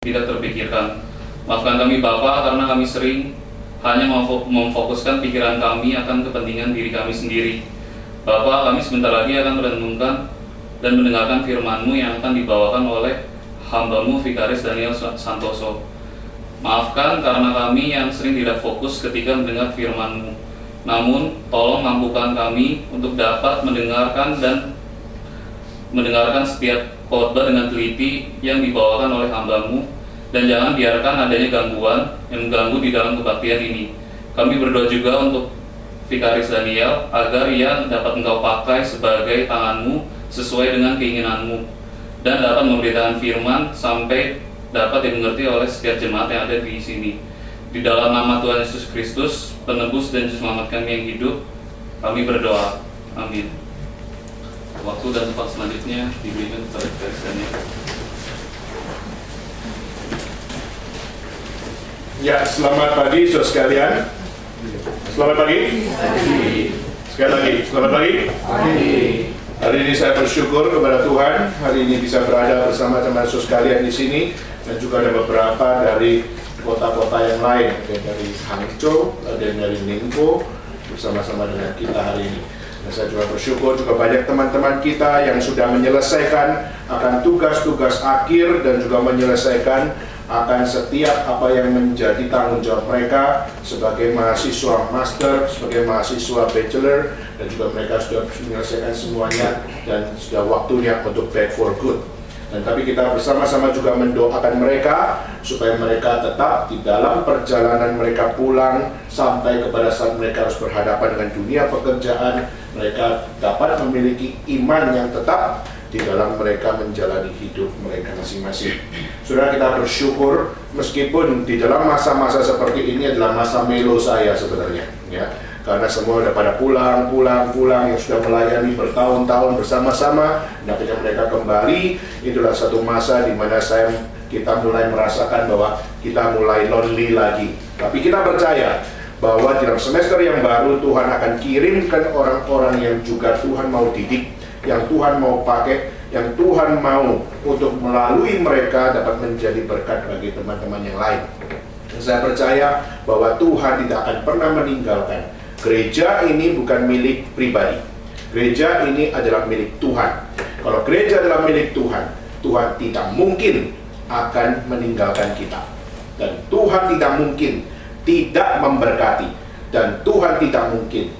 tidak terpikirkan. Maafkan kami Bapa, karena kami sering hanya memfokuskan pikiran kami akan kepentingan diri kami sendiri. Bapa, kami sebentar lagi akan merenungkan dan mendengarkan firman-Mu yang akan dibawakan oleh hamba-Mu Vikaris Daniel Santoso. Maafkan karena kami yang sering tidak fokus ketika mendengar firman-Mu. Namun, tolong mampukan kami untuk dapat mendengarkan setiap khotbah dengan teliti yang dibawakan oleh hamba-Mu, dan jangan biarkan adanya gangguan yang mengganggu di dalam kebaktian ini. Kami berdoa juga untuk Vikaris Daniel agar ia dapat Engkau pakai sebagai tangan-Mu sesuai dengan keinginan-Mu, dan dapat memberitakan firman sampai dapat dimengerti oleh setiap jemaat yang ada di sini. Di dalam nama Tuhan Yesus Kristus, penebus dan juru selamat kami yang hidup, kami berdoa. Amin. Waktu dan tempat selanjutnya diberikan kepada Vikaris Daniel. Ya, selamat pagi saudara sekalian. Selamat pagi. Sekali lagi, selamat pagi. Hari ini saya bersyukur kepada Tuhan. Hari ini bisa berada bersama teman saudara sekalian di sini, dan juga ada beberapa dari kota-kota yang lain, ada dari Hangzhou, ada dari Ningbo, bersama-sama dengan kita hari ini. Dan saya juga bersyukur juga banyak teman-teman kita yang sudah menyelesaikan akan tugas-tugas akhir dan juga menyelesaikan akan setiap apa yang menjadi tanggung jawab mereka sebagai mahasiswa master, sebagai mahasiswa bachelor, dan juga mereka sudah menyelesaikan semuanya dan sudah waktunya untuk back for good. Dan tapi kita bersama-sama juga mendoakan mereka supaya mereka tetap di dalam perjalanan mereka pulang sampai kepada saat mereka harus berhadapan dengan dunia pekerjaan, mereka dapat memiliki iman yang tetap di dalam mereka menjalani hidup mereka masing-masing. Saudara, kita bersyukur meskipun di dalam masa-masa seperti ini adalah masa melo saya sebenarnya, ya. Karena semua sudah pada pulang yang sudah melayani bertahun-tahun bersama-sama, dan ketika mereka kembali, itulah satu masa di mana kita mulai merasakan bahwa kita mulai lonely lagi. Tapi kita percaya bahwa dalam semester yang baru Tuhan akan kirimkan orang-orang yang juga Tuhan mau didik, yang Tuhan mau pakai, yang Tuhan mau untuk melalui mereka dapat menjadi berkat bagi teman-teman yang lain. Dan saya percaya bahwa Tuhan tidak akan pernah meninggalkan. Gereja ini bukan milik pribadi. Gereja ini adalah milik Tuhan. Kalau gereja adalah milik Tuhan, Tuhan tidak mungkin akan meninggalkan kita. Dan Tuhan tidak mungkin tidak memberkati. Dan Tuhan tidak mungkin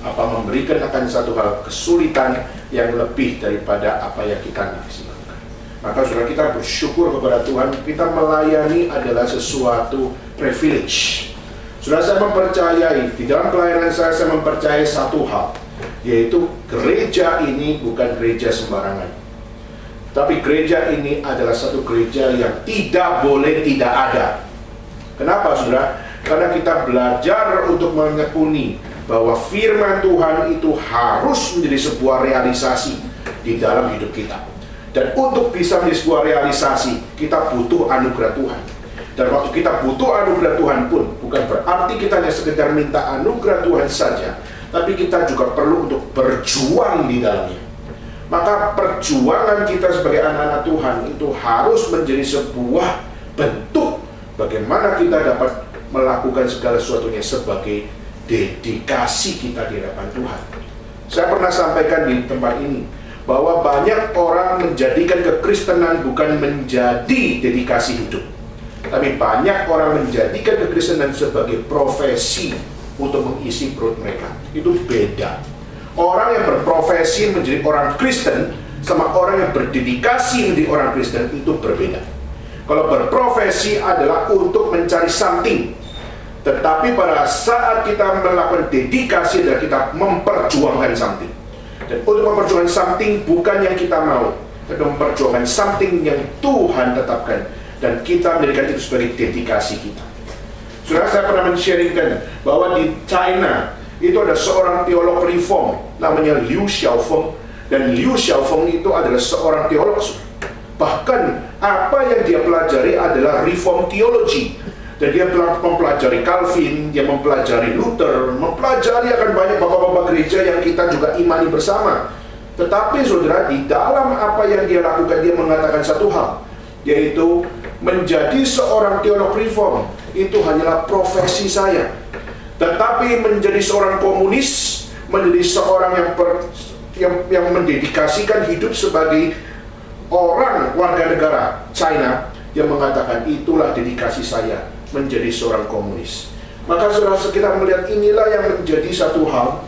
memberikan akan satu hal kesulitan yang lebih daripada apa yang kita maksimalkan. Maka saudara, kita bersyukur kepada Tuhan, kita melayani adalah sesuatu privilege. Saudara, saya mempercayai, di dalam pelayanan saya mempercayai satu hal, yaitu gereja ini bukan gereja sembarangan. Tapi gereja ini adalah satu gereja yang tidak boleh tidak ada. Kenapa saudara? Karena kita belajar untuk menekuni bahwa firman Tuhan itu harus menjadi sebuah realisasi di dalam hidup kita. Dan untuk bisa menjadi sebuah realisasi, kita butuh anugerah Tuhan. Dan waktu kita butuh anugerah Tuhan pun, bukan berarti kita hanya sekedar minta anugerah Tuhan saja, tapi kita juga perlu untuk berjuang di dalamnya. Maka perjuangan kita sebagai anak-anak Tuhan itu harus menjadi sebuah bentuk bagaimana kita dapat melakukan segala sesuatunya sebagai dedikasi kita di hadapan Tuhan. Saya pernah sampaikan di tempat ini bahwa banyak orang menjadikan kekristenan bukan menjadi dedikasi hidup, tapi banyak orang menjadikan kekristenan sebagai profesi untuk mengisi perut mereka. Itu beda. Orang yang berprofesi menjadi orang Kristen sama orang yang berdedikasi menjadi orang Kristen itu berbeda. Kalau berprofesi adalah untuk mencari something, tetapi pada saat kita melakukan dedikasi adalah kita memperjuangkan something. Dan untuk memperjuangkan something bukan yang kita mau, tapi memperjuangkan something yang Tuhan tetapkan, dan kita menjadikan itu sebagai dedikasi kita. Saudara, saya pernah men-sharingkan bahwa di China itu ada seorang teolog reform namanya Liu Xiaofeng, dan Liu Xiaofeng itu adalah seorang teolog. Bahkan apa yang dia pelajari adalah reform theology. Dan dia mempelajari Calvin, dia mempelajari Luther, mempelajari akan banyak bapak-bapak gereja yang kita juga imani bersama. Tetapi saudara, di dalam apa yang dia lakukan, dia mengatakan satu hal, yaitu menjadi seorang teolog reform itu hanyalah profesi saya. Tetapi menjadi seorang komunis, menjadi seorang yang mendedikasikan hidup sebagai orang warga negara China, yang mengatakan itulah dedikasi saya menjadi seorang komunis. Maka saudara, kita melihat inilah yang menjadi satu hal.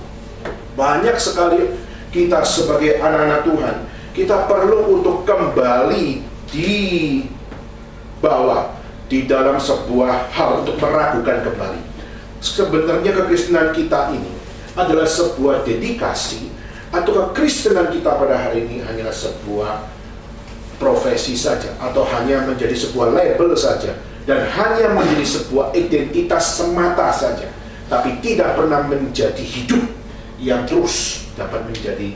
Banyak sekali kita sebagai anak-anak Tuhan, kita perlu untuk kembali dibawa di dalam sebuah hal untuk meragukan kembali. Sebenarnya kekristenan kita ini adalah sebuah dedikasi, atau kekristenan kita pada hari ini hanyalah sebuah profesi saja, atau hanya menjadi sebuah label saja, dan hanya menjadi sebuah identitas semata saja, tapi tidak pernah menjadi hidup yang terus dapat menjadi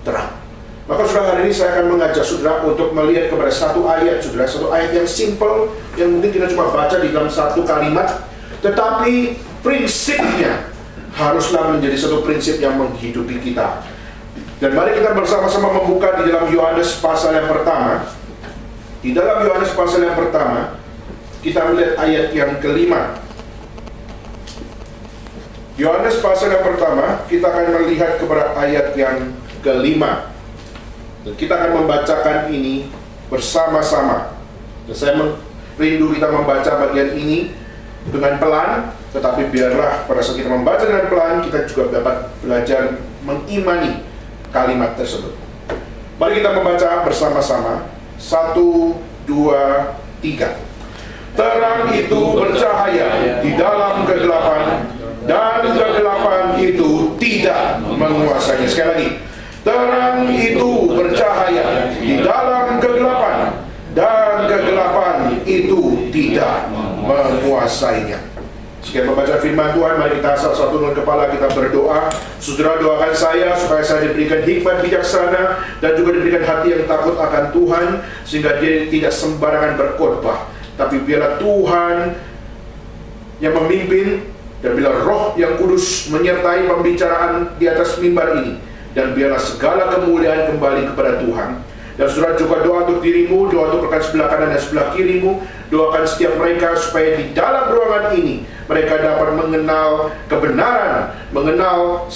terang. Maka saudara, hari ini saya akan mengajak saudara untuk melihat kepada satu ayat, saudara, satu ayat yang simple, yang mungkin kita cuma baca di dalam satu kalimat, tetapi prinsipnya haruslah menjadi satu prinsip yang menghidupi kita. Dan mari kita bersama-sama membuka di dalam Yohanes pasal yang pertama. Di dalam Yohanes pasal yang pertama, kita melihat ayat yang kelima. Yohanes pasal yang pertama, kita akan melihat kepada ayat yang kelima. Dan kita akan membacakan ini bersama-sama. Dan saya rindu kita membaca bagian ini dengan pelan, tetapi biarlah pada saat kita membaca dengan pelan, kita juga dapat belajar mengimani kalimat tersebut. Mari kita membaca bersama-sama. 1, 2, 3. Terang itu bercahaya di dalam kegelapan, dan kegelapan itu tidak menguasainya. Sekali lagi, terang itu bercahaya di dalam kegelapan, dan kegelapan itu tidak menguasainya. Sekian membaca firman Tuhan. Mari kita satu dengan kepala kita berdoa. Saudara, doakan saya supaya saya diberikan hikmat bijaksana dan juga diberikan hati yang takut akan Tuhan, sehingga dia tidak sembarangan berkhotbah, tapi biarlah Tuhan yang memimpin, dan biarlah Roh yang Kudus menyertai pembicaraan di atas mimbar ini, dan biarlah segala kemuliaan kembali kepada Tuhan. Dan saudara juga doa untuk dirimu, doa untuk rekan sebelah kanan dan sebelah kirimu. Doakan setiap mereka supaya di dalam ruangan ini mereka dapat mengenal kebenaran, mengenal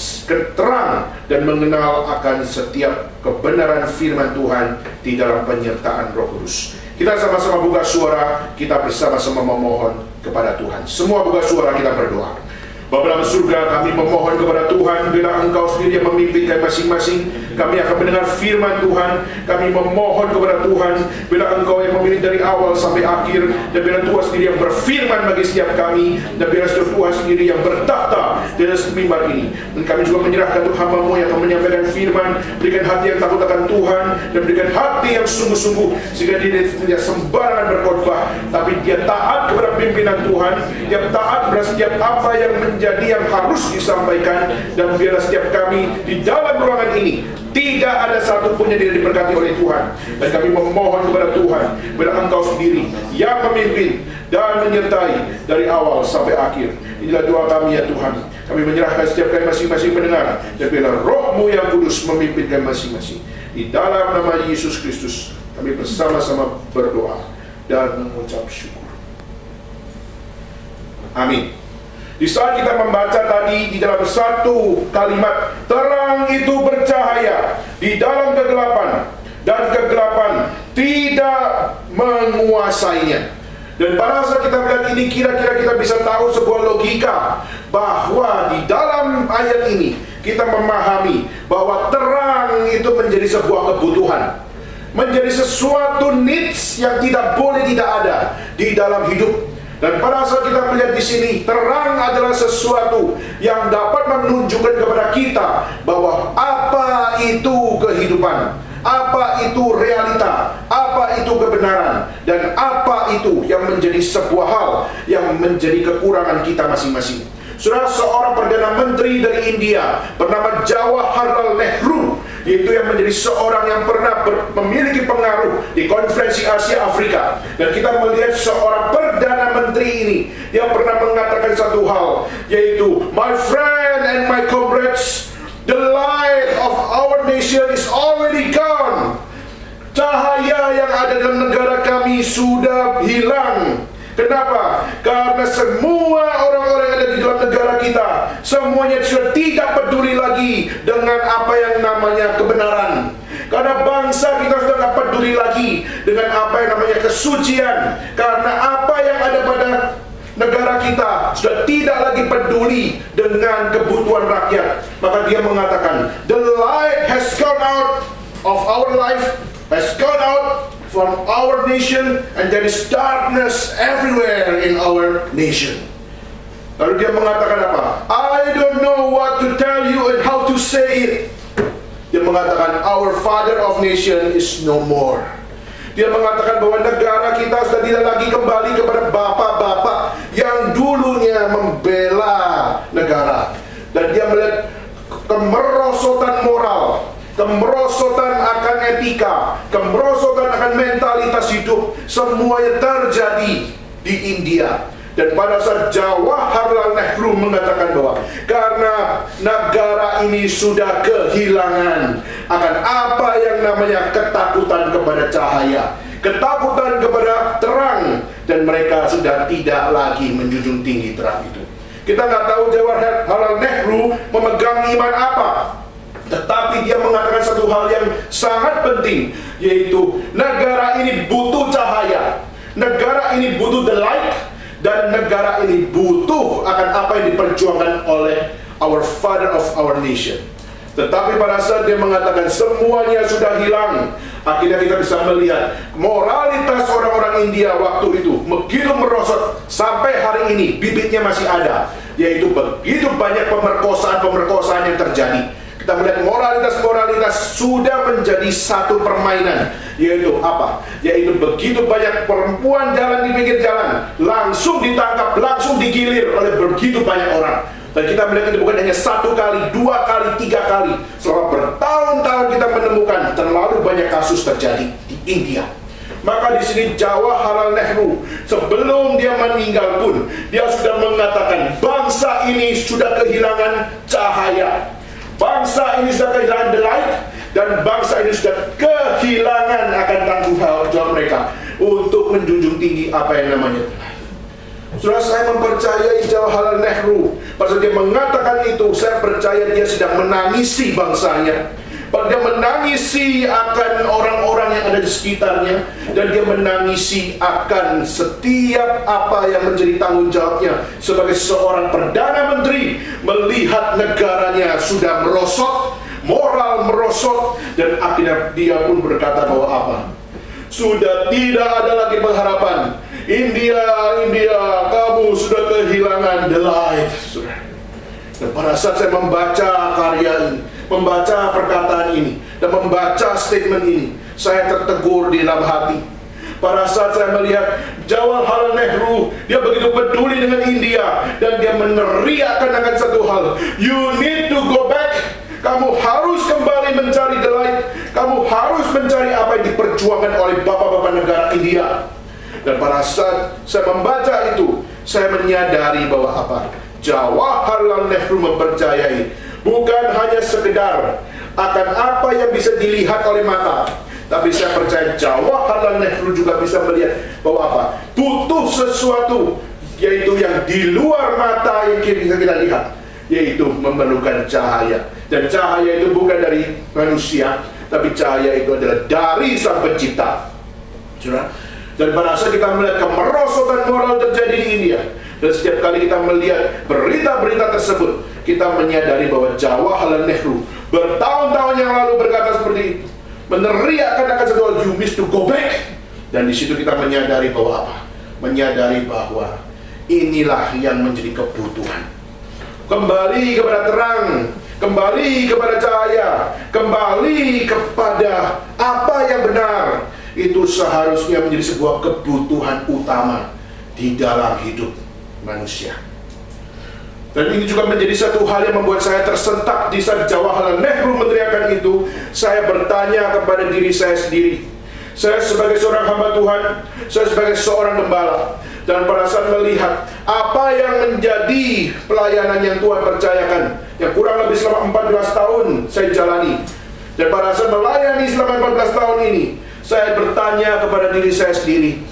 terang, dan mengenal akan setiap kebenaran firman Tuhan di dalam penyertaan Roh Kudus. Kita sama-sama buka suara, kita bersama-sama memohon kepada Tuhan. Semua buka suara, kita berdoa. Bapa dalam surga, kami memohon kepada Tuhan, bila Engkau sendiri yang memimpin kami masing-masing, kami akan mendengar firman Tuhan. Kami memohon kepada Tuhan, bila Engkau yang memilih dari awal sampai akhir, dan bila Tuhan sendiri yang berfirman bagi setiap kami, dan bila Tuhan sendiri yang bertahta di atas mimbar ini. Dan kami juga menyerahkan untuk hamba-Mu yang akan menyampaikan firman. Berikan hati yang takut akan Tuhan, dan berikan hati yang sungguh-sungguh, sehingga dia tidak sembarangan berkhotbah, tapi dia taat kepada pimpinan Tuhan, dia taat pada setiap apa yang menjadi yang harus disampaikan. Dan biarlah setiap kami di dalam ruangan ini tidak ada satupun yang tidak diberkati oleh Tuhan. Dan kami memohon kepada Tuhan, bila Engkau sendiri yang memimpin dan menyertai dari awal sampai akhir. Inilah doa kami ya Tuhan. Kami menyerahkan setiap kami masing-masing pendengar, dan biarlah Roh-Mu yang Kudus memimpin kami masing-masing. Di dalam nama Yesus Kristus kami bersama-sama berdoa dan mengucap syukur. Amin. Di saat kita membaca tadi di dalam satu kalimat, terang itu bercahaya di dalam kegelapan, dan kegelapan tidak menguasainya. Dan pada saat kita melihat ini, kira-kira kita bisa tahu sebuah logika, bahwa di dalam ayat ini kita memahami bahwa terang itu menjadi sebuah kebutuhan, menjadi sesuatu needs yang tidak boleh tidak ada di dalam hidup. Dan pada saat kita melihat di sini, terang adalah sesuatu yang dapat menunjukkan kepada kita bahwa apa itu kehidupan, apa itu realita, apa itu kebenaran, dan apa itu yang menjadi sebuah hal yang menjadi kekurangan kita masing-masing. Saudara, seorang Perdana Menteri dari India bernama Jawaharlal Nehru, yaitu yang menjadi seorang yang pernah memiliki pengaruh di konferensi Asia Afrika. Dan kita melihat seorang Perdana Menteri ini, dia pernah mengatakan satu hal, yaitu, "My friend and my comrades, the light of our nation is already gone." cahaya yang ada dalam negara kami sudah hilang. Kenapa? Karena semua orang-orang yang ada di dalam negara kita, semuanya sudah tidak peduli lagi dengan apa yang namanya kebenaran. Karena bangsa kita sudah tidak peduli lagi dengan apa yang namanya kesucian. Karena apa yang ada pada negara kita sudah tidak lagi peduli dengan kebutuhan rakyat. Maka dia mengatakan, the light has gone out of our life, has gone out from our nation, and there is darkness everywhere in our nation. Lalu dia mengatakan apa? I don't know what to tell you and how to say it. Dia mengatakan, our father of nation is no more. Dia mengatakan bahwa negara kita sudah tidak lagi kembali kepada bapak-bapak yang dulunya membela negara. Dan dia melihat kemerosotan moral, kemerosotan akan etika, kemerosotan akan mentalitas hidup, semuanya terjadi di India. Dan pada saat Jawaharlal Nehru mengatakan bahwa karena negara ini sudah kehilangan akan apa yang namanya ketakutan kepada cahaya, ketakutan kepada terang, dan mereka sudah tidak lagi menjunjung tinggi terang itu. Kita nggak tahu Jawaharlal Nehru memegang iman apa, tetapi dia mengatakan satu hal yang sangat penting, yaitu negara ini butuh cahaya, negara ini butuh the light, dan negara ini butuh akan apa yang diperjuangkan oleh our father of our nation. Tetapi pada saat dia mengatakan semuanya sudah hilang, akhirnya kita bisa melihat moralitas orang-orang India waktu itu begitu merosot sampai hari ini bibitnya masih ada, yaitu begitu banyak pemerkosaan-pemerkosaan yang terjadi. Kita melihat moralitas-moralitas sudah menjadi satu permainan, yaitu apa? Yaitu begitu banyak perempuan jalan di pinggir jalan, langsung ditangkap, langsung digilir oleh begitu banyak orang. Dan kita melihat itu bukan hanya satu kali, dua kali, tiga kali. Selama bertahun-tahun kita menemukan terlalu banyak kasus terjadi di India. Maka di sini Jawaharlal Nehru sebelum dia meninggal pun dia sudah mengatakan bangsa ini sudah kehilangan cahaya. Bangsa ini sudah kehilangan the light, dan bangsa ini sudah kehilangan akan tanggung jawab mereka untuk menjunjung tinggi apa yang namanya light. Saudara, saya mempercayai Jawaharlal Nehru. Pada saat dia mengatakan itu, saya percaya dia sedang menangisi bangsanya. Dia menangisi akan orang-orang yang ada di sekitarnya, dan dia menangisi akan setiap apa yang menjadi tanggung jawabnya sebagai seorang Perdana Menteri, melihat negaranya sudah merosot, moral merosot, dan akhirnya dia pun berkata bahwa apa? Sudah tidak ada lagi pengharapan. India, kamu sudah kehilangan the light. Dan pada saat saya membaca karya ini, membaca perkataan ini, dan membaca statement ini, saya tertegur di dalam hati. Pada saat saya melihat Jawaharlal Nehru, dia begitu peduli dengan India, dan dia meneriakkan akan satu hal, you need to go back. Kamu harus kembali mencari the light. Kamu harus mencari apa yang diperjuangkan oleh bapak-bapak negara India. Dan pada saat saya membaca itu, saya menyadari bahwa apa? Jawaharlal Nehru mempercayai bukan hanya sekedar akan apa yang bisa dilihat oleh mata, tapi saya percaya Jawaharlal Nehru juga bisa melihat bahwa apa? Butuh sesuatu, yaitu yang di luar mata yang bisa kita lihat, yaitu memerlukan cahaya. Dan cahaya itu bukan dari manusia, tapi cahaya itu adalah dari Sang Pencipta. Dan pada saat kita melihat kemerosotan moral terjadi di India, dan setiap kali kita melihat berita-berita tersebut, kita menyadari bahwa Jawaharlal Nehru bertahun-tahun yang lalu berkata seperti itu, meneriakkan akan satu hal, you must to go back. Dan di situ kita menyadari bahwa apa? Menyadari bahwa inilah yang menjadi kebutuhan. Kembali kepada terang, kembali kepada cahaya, kembali kepada apa yang benar. Itu seharusnya menjadi sebuah kebutuhan utama di dalam hidup manusia. Dan ini juga menjadi satu hal yang membuat saya tersentak di saat Jawaharlal Nehru meneriakkan itu. Saya bertanya kepada diri saya sendiri. Saya sebagai seorang hamba Tuhan, saya sebagai seorang gembala, dan pada saat melihat apa yang menjadi pelayanan yang Tuhan percayakan, yang kurang lebih selama 14 tahun saya jalani, dan pada saat melayani selama 14 tahun ini, saya bertanya kepada diri saya sendiri.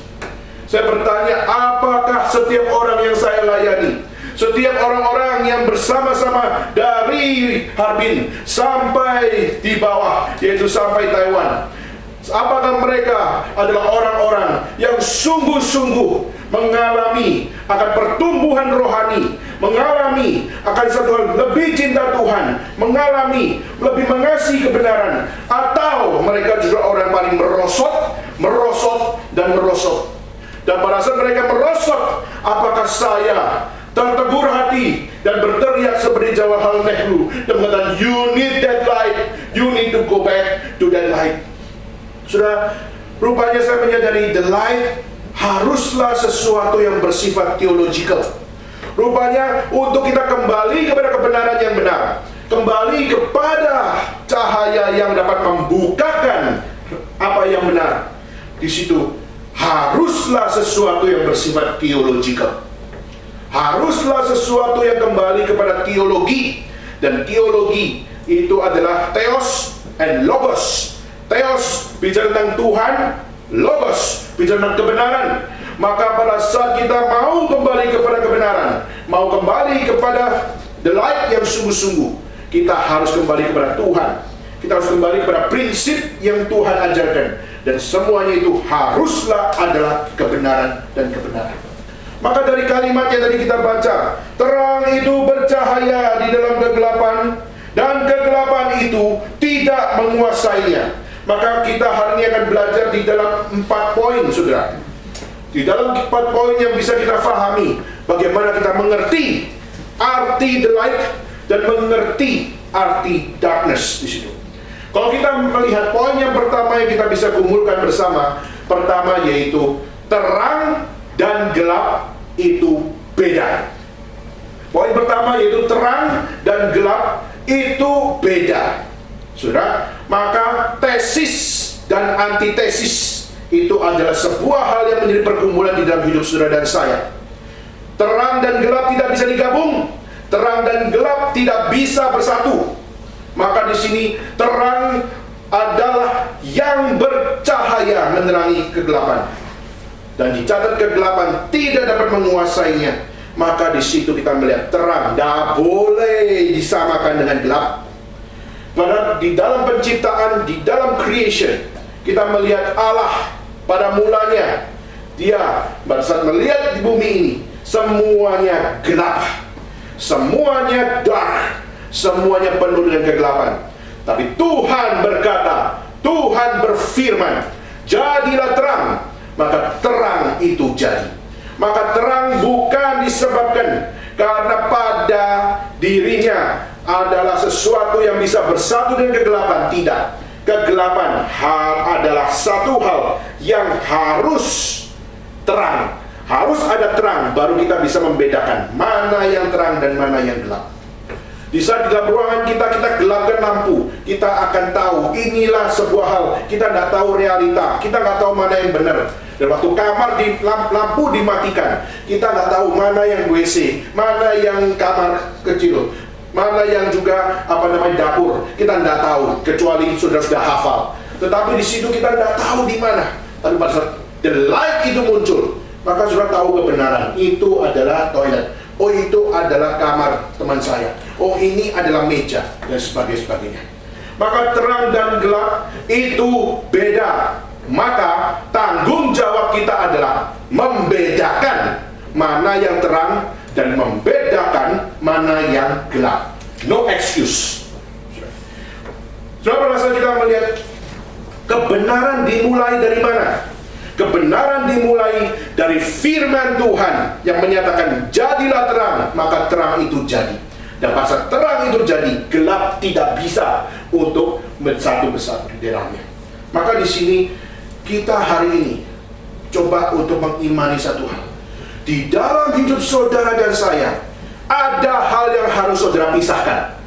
Saya bertanya, apakah setiap orang yang saya layani, setiap orang-orang yang bersama-sama dari Harbin sampai di bawah, yaitu sampai Taiwan, apakah mereka adalah orang-orang yang sungguh-sungguh mengalami akan pertumbuhan rohani, mengalami akan satu hal lebih cinta Tuhan, mengalami lebih mengasihi kebenaran, atau mereka juga orang paling merosot, dan pada saat mereka merosot, apakah saya tertegur hati dan berteriak seperti Jawaharlal Nehru dan mengatakan, you need that light, you need to go back to that light. Sudah, rupanya saya menyadari the light haruslah sesuatu yang bersifat theological. Rupanya untuk kita kembali kepada kebenaran yang benar, kembali kepada cahaya yang dapat membukakan apa yang benar, di situ haruslah sesuatu yang bersifat theological. Haruslah sesuatu yang kembali kepada teologi. Dan teologi itu adalah theos and logos. Theos bicara tentang Tuhan, logos bicara tentang kebenaran. Maka pada saat kita mau kembali kepada kebenaran, mau kembali kepada the light yang sungguh-sungguh, kita harus kembali kepada Tuhan. Kita harus kembali kepada prinsip yang Tuhan ajarkan. Dan semuanya itu haruslah adalah kebenaran dan kebenaran. Maka dari kalimat yang tadi kita baca, terang itu bercahaya di dalam kegelapan, dan kegelapan itu tidak menguasainya. Maka kita hari ini akan belajar di dalam 4 poin, saudara. Di dalam 4 poin yang bisa kita fahami, bagaimana kita mengerti arti the light dan mengerti arti darkness di situ. Kalau kita melihat poin yang pertama yang kita bisa kumpulkan bersama, pertama yaitu terang dan gelap itu beda. Poin pertama yaitu terang dan gelap itu beda. Saudara, maka tesis dan antitesis itu adalah sebuah hal yang menjadi pergumulan di dalam hidup saudara dan saya. Terang dan gelap tidak bisa digabung. Terang dan gelap tidak bisa bersatu. Maka di sini terang adalah yang bercahaya menerangi kegelapan, dan dicatat kegelapan tidak dapat menguasainya. Maka di situ kita melihat terang tidak boleh disamakan dengan gelap. Padahal di dalam penciptaan, di dalam creation, kita melihat Allah pada mulanya, Dia pada saat melihat di bumi ini semuanya gelap, semuanya dark, semuanya penuh dengan kegelapan. Tapi Tuhan berkata, Tuhan berfirman, jadilah terang. Maka terang itu jadi. Maka terang bukan disebabkan karena pada dirinya adalah sesuatu yang bisa bersatu dengan kegelapan. Tidak. Kegelapan adalah satu hal yang harus terang. Harus ada terang, baru kita bisa membedakan mana yang terang dan mana yang gelap. Di saat di dalam ruangan kita gelapkan lampu, kita akan tahu inilah sebuah hal. Kita tidak tahu realita, kita nggak tahu mana yang benar. Dan waktu kamar di lampu dimatikan, kita nggak tahu mana yang WC, mana yang kamar kecil, mana yang juga dapur. Kita tidak tahu, kecuali sudah hafal. Tetapi di situ kita tidak tahu di mana. Tapi pada saat the light itu muncul, maka sudah tahu kebenaran. Itu adalah toilet. Oh, itu adalah kamar teman saya. Oh, ini adalah meja, dan sebagainya. Maka terang dan gelap itu beda. Maka tanggung jawab kita adalah membedakan mana yang terang dan membedakan mana yang gelap. No excuse. Saudara, pada saat kita melihat kebenaran dimulai dari mana? Kebenaran dimulai dari firman Tuhan yang menyatakan jadilah terang, maka terang itu jadi. Dan pada saat terang itu jadi, gelap tidak bisa untuk bersatu di dalamnya. Maka di sini kita hari ini coba untuk mengimani satu hal. Di dalam hidup saudara dan saya ada hal yang harus saudara pisahkan.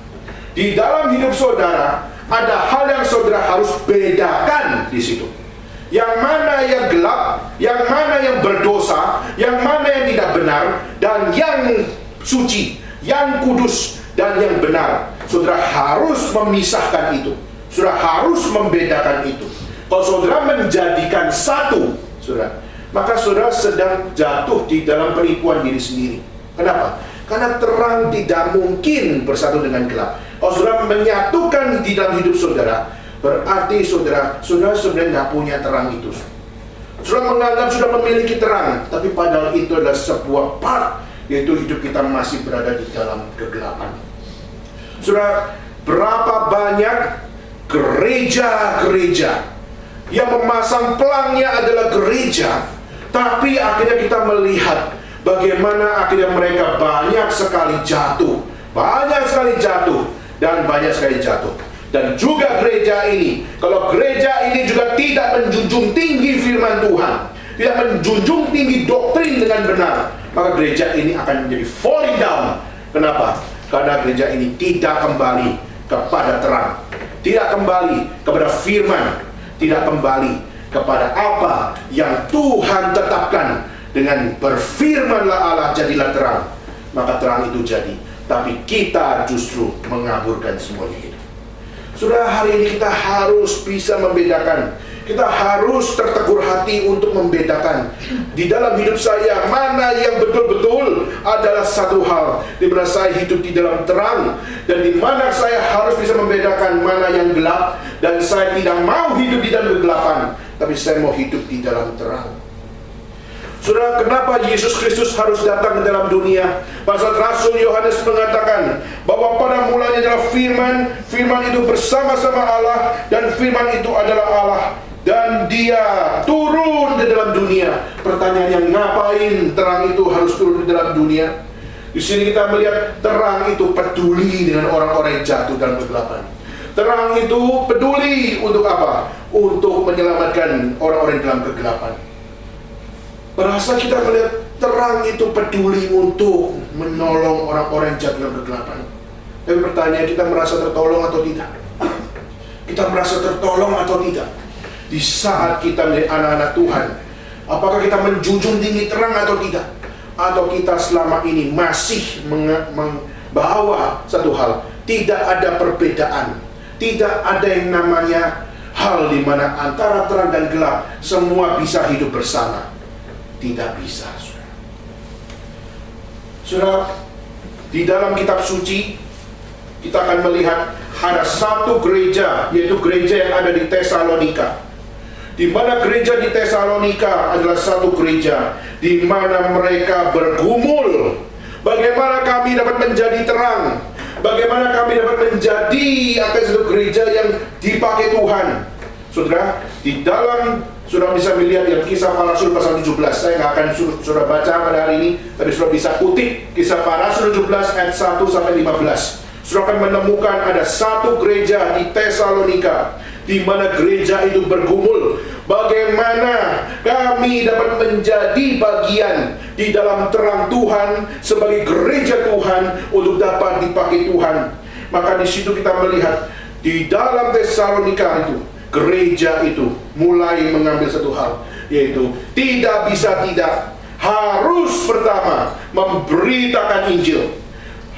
Di dalam hidup saudara ada hal yang saudara harus bedakan di situ. Yang mana yang gelap, yang mana yang berdosa, yang mana yang tidak benar, dan yang suci, yang kudus, dan yang benar. Saudara harus memisahkan itu. Saudara harus membedakan itu. Kalau saudara menjadikan satu, saudara, maka saudara sedang jatuh di dalam penipuan diri sendiri. Kenapa? Karena terang tidak mungkin bersatu dengan gelap. Kalau saudara menyatukan di dalam hidup saudara, berarti saudara sebenarnya nggak punya terang itu. Saudara menganggap sudah memiliki terang, tapi padahal itu adalah sebuah part, yaitu hidup kita masih berada di dalam kegelapan. Saudara, berapa banyak gereja-gereja yang memasang pelangnya adalah gereja, tapi akhirnya kita melihat bagaimana akhirnya mereka banyak sekali jatuh, dan banyak sekali jatuh. Dan juga gereja ini, kalau gereja ini juga tidak menjunjung tinggi firman Tuhan, tidak menjunjung tinggi doktrin dengan benar, maka gereja ini akan menjadi falling down. Kenapa? Karena gereja ini tidak kembali kepada terang, tidak kembali kepada firman, tidak kembali kepada apa yang Tuhan tetapkan. Dengan berfirmanlah Allah, jadilah terang, maka terang itu jadi. Tapi kita justru mengaburkan semuanya itu. Saudara, hari ini kita harus bisa membedakan. Kita harus tertegur hati untuk membedakan di dalam hidup saya mana yang betul-betul adalah satu hal, di mana saya hidup di dalam terang, dan di mana saya harus bisa membedakan mana yang gelap, dan saya tidak mau hidup di dalam kegelapan, tapi saya mau hidup di dalam terang. Saudara, kenapa Yesus Kristus harus datang ke dalam dunia? Pasal Rasul Yohanes mengatakan bahwa pada mulanya adalah firman, firman itu bersama-sama Allah, dan firman itu adalah Allah, dan dia turun ke dalam dunia. Pertanyaannya, ngapain terang itu harus turun ke dalam dunia? Di sini kita melihat terang itu peduli dengan orang-orang yang jatuh dalam kegelapan. Terang itu peduli untuk apa? Untuk menyelamatkan orang-orang dalam kegelapan. Berasa kita melihat terang itu peduli untuk menolong orang-orang yang jatuh dalam kegelapan. Tapi pertanyaan, kita merasa tertolong atau tidak? Kita merasa tertolong atau tidak? Di saat kita menjadi anak-anak Tuhan, apakah kita menjunjung tinggi terang atau tidak? Atau kita selama ini masih membawa satu hal, tidak ada perbedaan, tidak ada yang namanya hal di mana antara terang dan gelap semua bisa hidup bersama. Tidak bisa, saudara. Saudara, di dalam kitab suci kita akan melihat ada satu gereja, yaitu gereja yang ada di Tesalonika. Di mana gereja di Tesalonika adalah satu gereja di mana mereka bergumul. Bagaimana kami dapat menjadi terang? Bagaimana kami dapat menjadi akan satu gereja yang dipakai Tuhan? Saudara, di dalam saudara bisa melihat yang Kisah Para Rasul pasal 17. Saya nggak akan saudara baca pada hari ini, tapi saudara bisa kutip Kisah Para Rasul 17 ayat 1 sampai 15. Saudara akan menemukan ada satu gereja di Tesalonika, di mana gereja itu bergumul. Bagaimana kami dapat menjadi bagian di dalam terang Tuhan sebagai gereja Tuhan untuk dapat dipakai Tuhan. Maka di situ kita melihat di dalam Tesalonika itu, gereja itu mulai mengambil satu hal, yaitu tidak bisa tidak, harus pertama memberitakan Injil.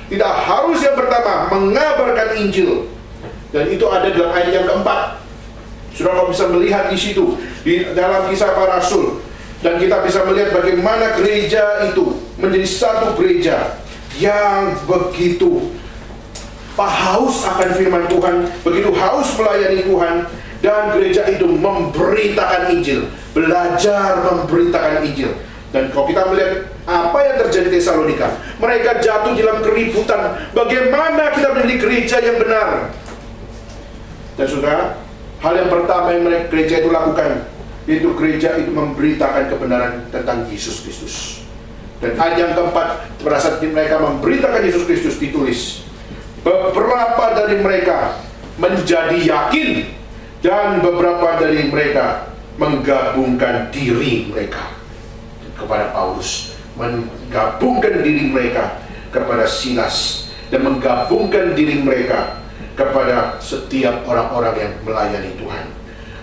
Tidak harus yang pertama mengabarkan Injil. Dan itu ada dalam ayat yang keempat. Saudara bisa melihat di situ di dalam Kisah Para Rasul, dan kita bisa melihat bagaimana gereja itu menjadi satu gereja yang begitu haus akan firman Tuhan, begitu haus melayani Tuhan. Dan gereja itu memberitakan Injil, belajar memberitakan Injil. Dan kalau kita melihat apa yang terjadi di Tesalonika, mereka jatuh dalam keributan. Bagaimana kita menjadi gereja yang benar? Dan saudara, hal yang pertama yang gereja itu lakukan, yaitu gereja itu memberitakan kebenaran tentang Yesus Kristus. Dan ayat yang keempat, pada saat mereka memberitakan Yesus Kristus, ditulis beberapa dari mereka menjadi yakin, dan beberapa dari mereka menggabungkan diri mereka kepada Paulus, menggabungkan diri mereka kepada Silas, dan menggabungkan diri mereka kepada setiap orang-orang yang melayani Tuhan.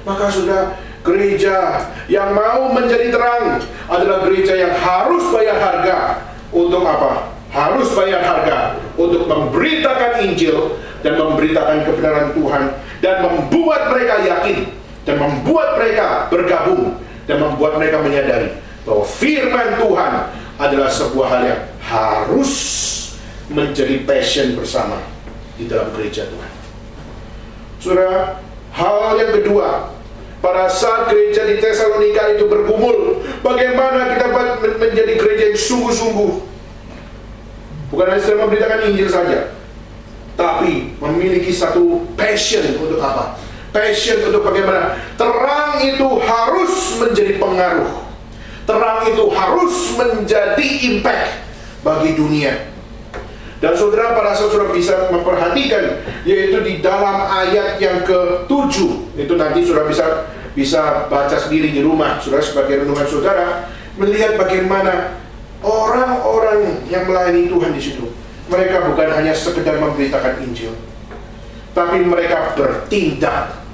Maka sudah, gereja yang mau menjadi terang adalah gereja yang harus bayar harga. Untuk apa? Harus bayar harga untuk memberitakan Injil dan memberitakan kebenaran Tuhan, dan membuat mereka yakin dan membuat mereka bergabung dan membuat mereka menyadari bahwa firman Tuhan adalah sebuah hal yang harus menjadi passion bersama di dalam gereja Tuhan. Saudara, hal yang kedua, pada saat gereja di Tesalonika itu bergumul, bagaimana kita menjadi gereja yang sungguh-sungguh, bukan hanya sedang memberitakan Injil saja, tapi memiliki satu passion untuk apa? Passion untuk bagaimana terang itu harus menjadi pengaruh, terang itu harus menjadi impact bagi dunia. Dan saudara, pada saat saudara bisa memperhatikan, yaitu di dalam ayat yang ke-7, itu nanti saudara bisa baca sendiri di rumah, saudara, sebagai renungan saudara, melihat bagaimana orang-orang yang melayani Tuhan di situ, mereka bukan hanya sekedar memberitakan Injil, tapi mereka bertindak.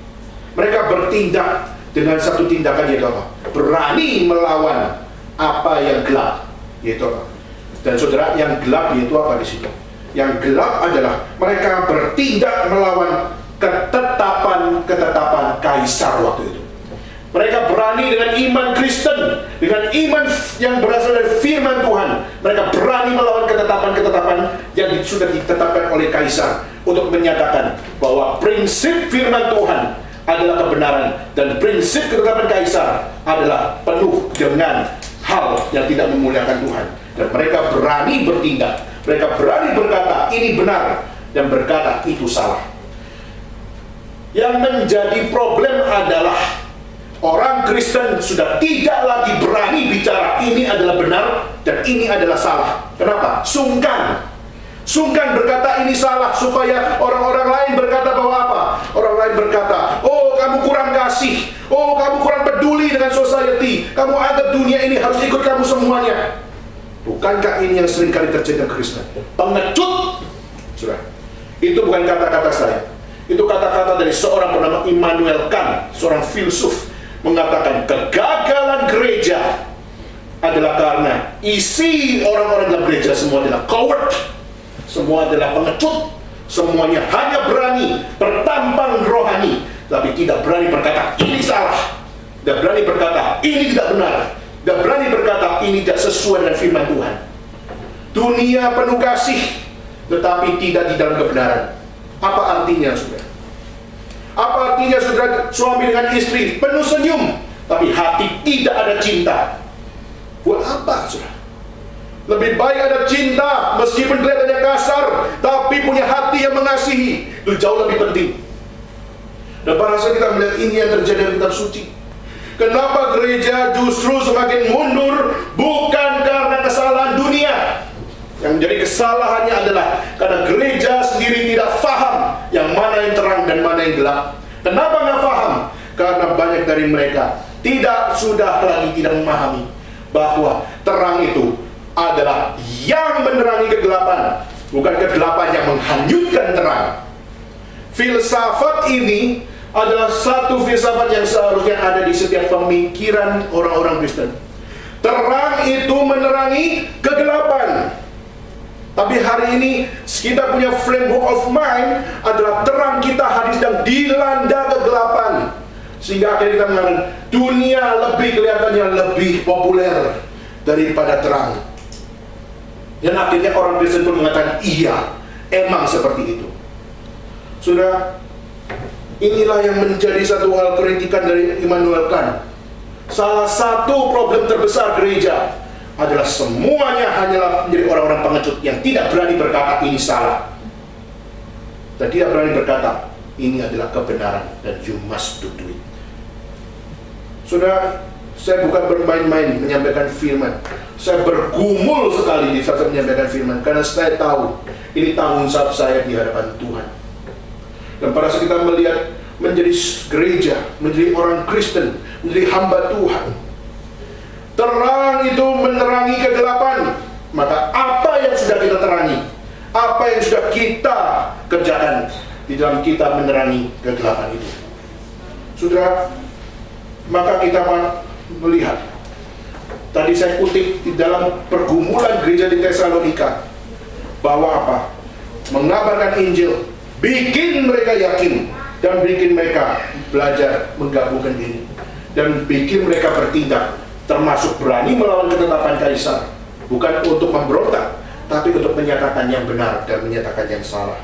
Mereka bertindak dengan satu tindakan, yaitu apa? Berani melawan apa yang gelap, yaitu apa? Dan saudara, yang gelap yaitu apa di situ? Yang gelap adalah mereka bertindak melawan ketetapan kaisar waktu itu. Mereka berani dengan iman Kristen, dengan iman yang berasal dari firman Tuhan. Mereka berani melawan ketetapan-ketetapan yang sudah ditetapkan oleh kaisar, untuk menyatakan bahwa prinsip firman Tuhan adalah kebenaran, dan prinsip ketetapan kaisar adalah penuh dengan hal yang tidak memuliakan Tuhan. Dan mereka berani bertindak, mereka berani berkata ini benar, dan berkata itu salah. Yang menjadi problem adalah orang Kristen sudah tidak lagi berani bicara ini adalah benar dan ini adalah salah. Kenapa? Sungkan berkata ini salah, supaya orang-orang lain berkata bahwa apa? Orang lain berkata, oh kamu kurang kasih, oh kamu kurang peduli dengan society, kamu anggap dunia ini harus ikut kamu semuanya. Bukankah ini yang sering kali terjadi dalam Kristen? Pengecut. Sudah. Itu bukan kata-kata saya, itu kata-kata dari seorang bernama Immanuel Kant, seorang filsuf, mengatakan kegagalan gereja adalah karena isi orang-orang dalam gereja semua adalah coward, semua adalah pengecut, semuanya hanya berani bertampang rohani, tapi tidak berani berkata ini salah, tidak berani berkata ini tidak benar, tidak berani berkata ini tidak sesuai dengan firman Tuhan. Dunia penuh kasih, tetapi tidak di dalam kebenaran. Apa artinya, saudara? Apa artinya, saudara, suami dengan istri penuh senyum, tapi hati tidak ada cinta? Buat apa, saudara? Lebih baik ada cinta, meskipun kelihatannya kasar, tapi punya hati yang mengasihi. Itu jauh lebih penting. Dan pada saat kita melihat ini yang terjadi dalam kitab suci, kenapa gereja justru semakin mundur? Bukan karena kesalahan dunia. Yang menjadi kesalahannya adalah karena gereja sendiri tidak paham yang mana yang terang dan mana yang gelap. Kenapa nggak paham? Karena banyak dari mereka sudah lagi tidak memahami bahwa terang itu adalah yang menerangi kegelapan, bukan kegelapan yang menghanyutkan terang. Filsafat ini adalah satu filsafat yang seharusnya ada di setiap pemikiran orang-orang Kristen. Terang itu menerangi kegelapan. Tapi hari ini kita punya framework of mind adalah terang kita hari sedang dilanda kegelapan, sehingga akhirnya kita mengatakan dunia kelihatannya lebih populer daripada terang. Dan akhirnya orang Kristen pun mengatakan iya, emang seperti itu. Sudah, inilah yang menjadi satu hal kritikan dari Immanuel Kant. Salah satu problem terbesar gereja adalah semuanya hanyalah menjadi orang-orang pengecut yang tidak berani berkata ini salah, dan tidak berani berkata ini adalah kebenaran dan you must do it. Saudara, saya bukan bermain-main menyampaikan firman. Saya bergumul sekali di saat menyampaikan firman, karena saya tahu ini tanggung jawab saya di hadapan Tuhan. Dan pada saat kita melihat menjadi gereja, menjadi orang Kristen, menjadi hamba Tuhan, terang itu menerangi kegelapan, maka apa yang sudah kita terangi, apa yang sudah kita kerjakan di dalam kita menerangi kegelapan itu, saudara, maka kita melihat, tadi saya kutip di dalam pergumulan gereja di Tesalonika, bahwa apa? Mengabarkan Injil, bikin mereka yakin dan bikin mereka belajar menggabungkan diri dan bikin mereka bertindak, termasuk berani melawan ketetapan kaisar, bukan untuk memberontak, tapi untuk menyatakan yang benar dan menyatakan yang salah.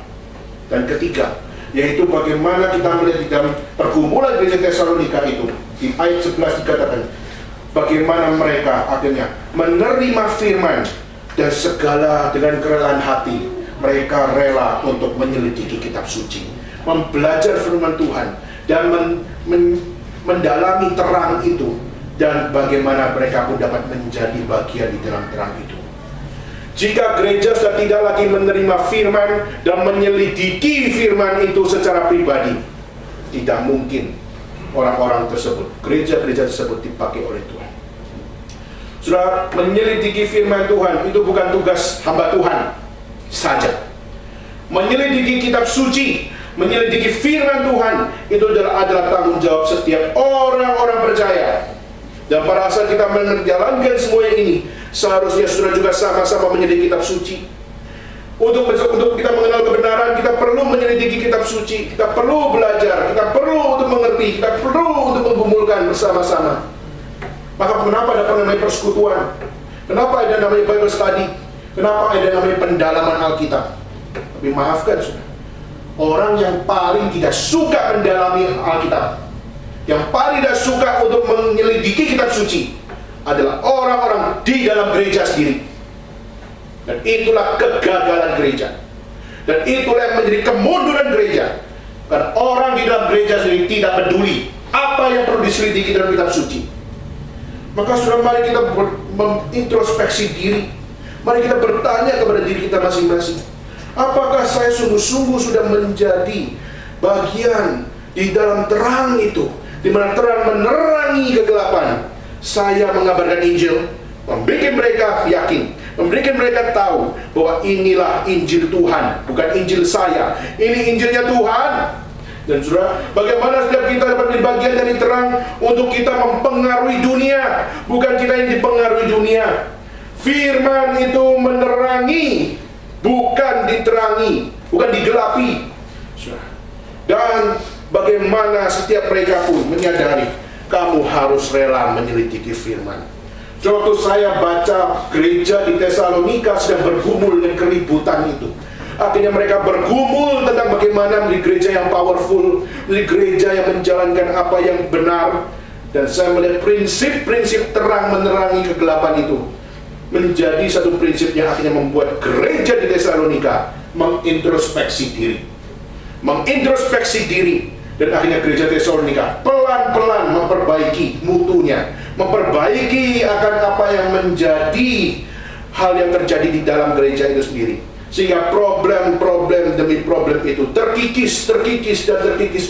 Dan ketiga, yaitu bagaimana kita melihat di dalam pergumulan gereja Tesalonika itu, di ayat 11 dikatakan bagaimana mereka akhirnya menerima firman dan segala dengan kerelaan hati mereka rela untuk menyelidiki kitab suci, mempelajar firman Tuhan dan mendalami terang itu, dan bagaimana mereka pun dapat menjadi bagian di dalam terang itu. Jika gereja sudah tidak lagi menerima firman dan menyelidiki firman itu secara pribadi, tidak mungkin orang-orang tersebut, gereja-gereja tersebut dipakai oleh Tuhan. Sudah menyelidiki firman Tuhan itu bukan tugas hamba Tuhan saja. Menyelidiki kitab suci, menyelidiki firman Tuhan itu adalah tanggung jawab setiap orang-orang percaya. Dan pada saat kita menjalankan semua ini, seharusnya saudara juga sama-sama menyelidiki kitab suci. Untuk kita mengenal kebenaran, kita perlu menyelidiki kitab suci. Kita perlu belajar, kita perlu untuk mengerti, kita perlu untuk menggumulkan bersama-sama. Maka kenapa ada namanya persekutuan? Kenapa ada namanya Bible study? Kenapa ada namanya pendalaman Alkitab? Tapi maafkan saudara, orang yang paling tidak suka mendalami Alkitab, yang paling tidak suka untuk menyelidiki kitab suci adalah orang-orang di dalam gereja sendiri. Dan itulah kegagalan gereja. Dan itulah yang menjadi kemunduran gereja. Karena orang di dalam gereja sendiri tidak peduli apa yang perlu diselidiki dalam kitab suci. Maka saudara, mari kita mengintrospeksi diri. Mari kita bertanya kepada diri kita masing-masing. Apakah saya sungguh-sungguh sudah menjadi bagian di dalam terang itu, di mana terang menerangi kegelapan? Saya mengabarkan Injil, membuat mereka yakin, membuat mereka tahu bahwa inilah Injil Tuhan, bukan Injil saya. Ini Injilnya Tuhan. Dan saudara, bagaimana setiap kita dapat menjadi bagian dari terang untuk kita mempengaruhi dunia, bukan kita yang dipengaruhi dunia. Firman itu menerangi, bukan diterangi, bukan digelapi. Dan bagaimana setiap mereka pun menyadari kamu harus rela menyelidiki firman. Waktu saya baca gereja di Tesalonika sedang bergumul dengan keributan itu, akhirnya mereka bergumul tentang bagaimana menjadi gereja yang powerful, menjadi gereja yang menjalankan apa yang benar. Dan saya melihat prinsip-prinsip terang menerangi kegelapan itu menjadi satu prinsip yang akhirnya membuat gereja di Tesalonika mengintrospeksi diri. Dan akhirnya gereja Tesalonika pelan-pelan memperbaiki mutunya, memperbaiki akan apa yang menjadi hal yang terjadi di dalam gereja itu sendiri. Sehingga problem demi problem itu terkikis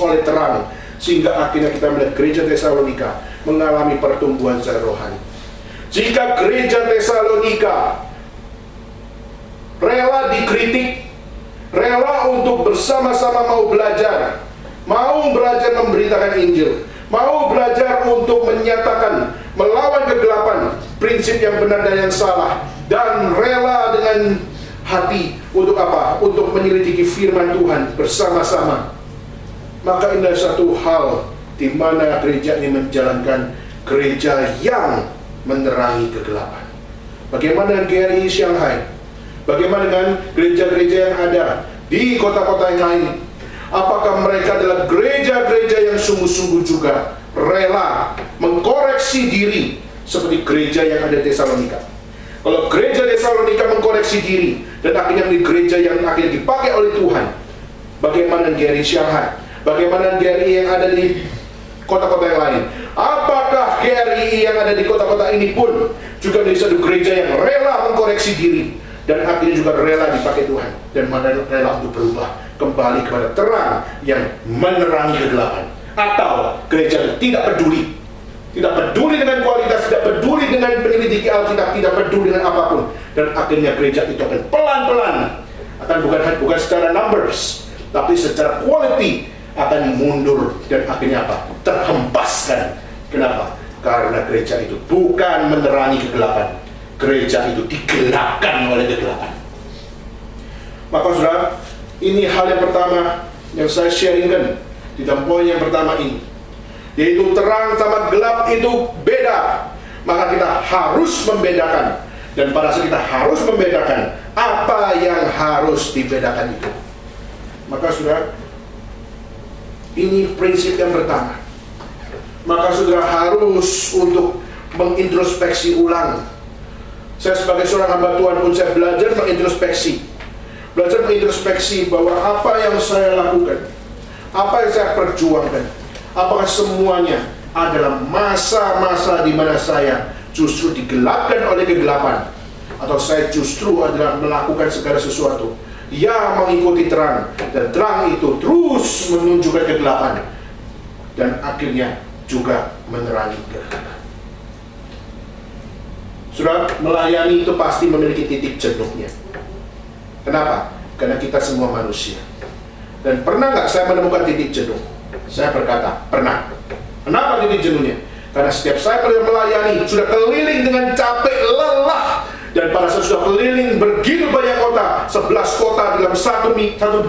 oleh terang. Sehingga akhirnya kita melihat gereja Tesalonika mengalami pertumbuhan secara rohani. Jika gereja Tesalonika rela dikritik, rela untuk bersama-sama mau belajar memberitakan Injil, mau belajar untuk menyatakan, melawan kegelapan, prinsip yang benar dan yang salah, dan rela dengan hati untuk apa? Untuk menyelidiki firman Tuhan bersama-sama. Maka ini satu hal di mana gereja ini menjalankan gereja yang menerangi kegelapan. Bagaimana dengan GRI Shanghai? Bagaimana dengan gereja-gereja yang ada di kota-kota yang lain? Apakah mereka adalah gereja-gereja yang sungguh-sungguh juga rela mengkoreksi diri seperti gereja yang ada di Tesalonika? Kalau gereja Tesalonika mengkoreksi diri dan akhirnya menjadi gereja yang akhirnya dipakai oleh Tuhan, bagaimana GRI Shanghai? Bagaimana GRI yang ada di kota-kota yang lain? Apakah GRI yang ada di kota-kota ini pun juga menjadi satu gereja yang rela mengkoreksi diri dan akhirnya juga rela dipakai Tuhan dan rela untuk berubah kembali kepada terang yang menerangi kegelapan? Atau gereja tidak peduli dengan kualitas, tidak peduli dengan penyelidiki Alkitab, tidak peduli dengan apapun, dan akhirnya gereja itu akan pelan-pelan akan bukan secara numbers tapi secara quality akan mundur dan akhirnya apa? Terhempaskan. Kenapa? Karena gereja itu bukan menerangi kegelapan, gereja itu digelapkan oleh kegelapan. Maka saudara, ini hal yang pertama yang saya sharingkan di dalam poin yang pertama ini. Yaitu terang sama gelap itu beda. Maka kita harus membedakan. Dan pada saat kita harus membedakan, apa yang harus dibedakan itu. Maka saudara, ini prinsip yang pertama. Maka saudara harus untuk mengintrospeksi ulang. Saya sebagai seorang hamba Tuhan pun saya belajar mengintrospeksi. Belajar mengintrospeksi bahwa apa yang saya lakukan, apa yang saya perjuangkan, apakah semuanya adalah masa-masa di mana saya justru digelapkan oleh kegelapan, atau saya justru adalah melakukan segala sesuatu yang mengikuti terang, dan terang itu terus menunjukkan kegelapan dan akhirnya juga menerangi kegelapan. Saudara, melayani itu pasti memiliki titik jenuhnya. Kenapa? Karena kita semua manusia. Dan pernah nggak saya menemukan titik jenuh? Saya berkata, pernah. Kenapa titik jenuhnya? Karena setiap saya melayani, sudah keliling dengan capek, lelah. Dan pada saat sudah keliling begitu banyak kota, 11 kota dalam satu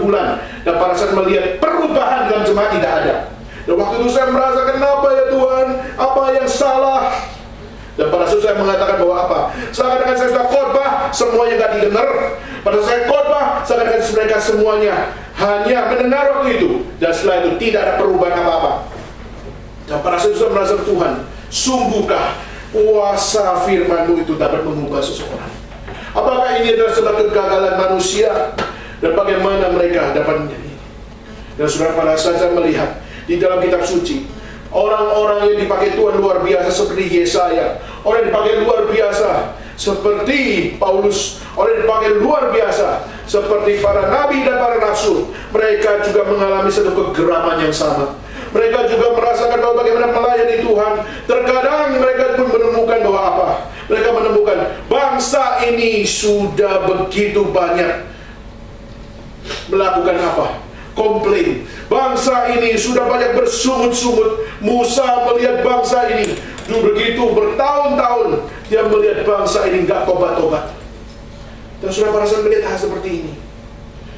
bulan. Dan pada saat melihat perubahan dalam jemaat tidak ada. Dan waktu itu saya merasa, kenapa ya Tuhan? Apa yang salah? Dan pada saat saya mengatakan bahwa apa? Seakan-akan saya sudah khotbah, semuanya nggak didengar. Pada saat saya khotbah, seakan-akan mereka semuanya hanya mendengar waktu itu. Dan setelah itu tidak ada perubahan apa-apa. Dan pada saat itu saya merasa, Tuhan, sungguhkah kuasa firman-Mu itu dapat mengubah seseorang? Apakah ini adalah sebab kegagalan manusia? Dan bagaimana mereka dapat menjadi ini? Dan saudara, pada saat saya melihat di dalam kitab suci, orang-orang yang dipakai Tuhan luar biasa seperti Yesaya, orang yang dipakai luar biasa seperti Paulus, orang yang dipakai luar biasa seperti para nabi dan para rasul, mereka juga mengalami satu kegeraman yang sama. Mereka juga merasakan bahwa bagaimana melayani Tuhan. Terkadang mereka pun menemukan bahwa apa? Mereka menemukan bangsa ini sudah begitu banyak melakukan apa? Komplain. Bangsa ini sudah banyak bersungut-sungut. Musa melihat bangsa ini begitu bertahun-tahun, dia melihat bangsa ini nggak tobat-tobat. Dan sudah pada saat melihat hal seperti ini,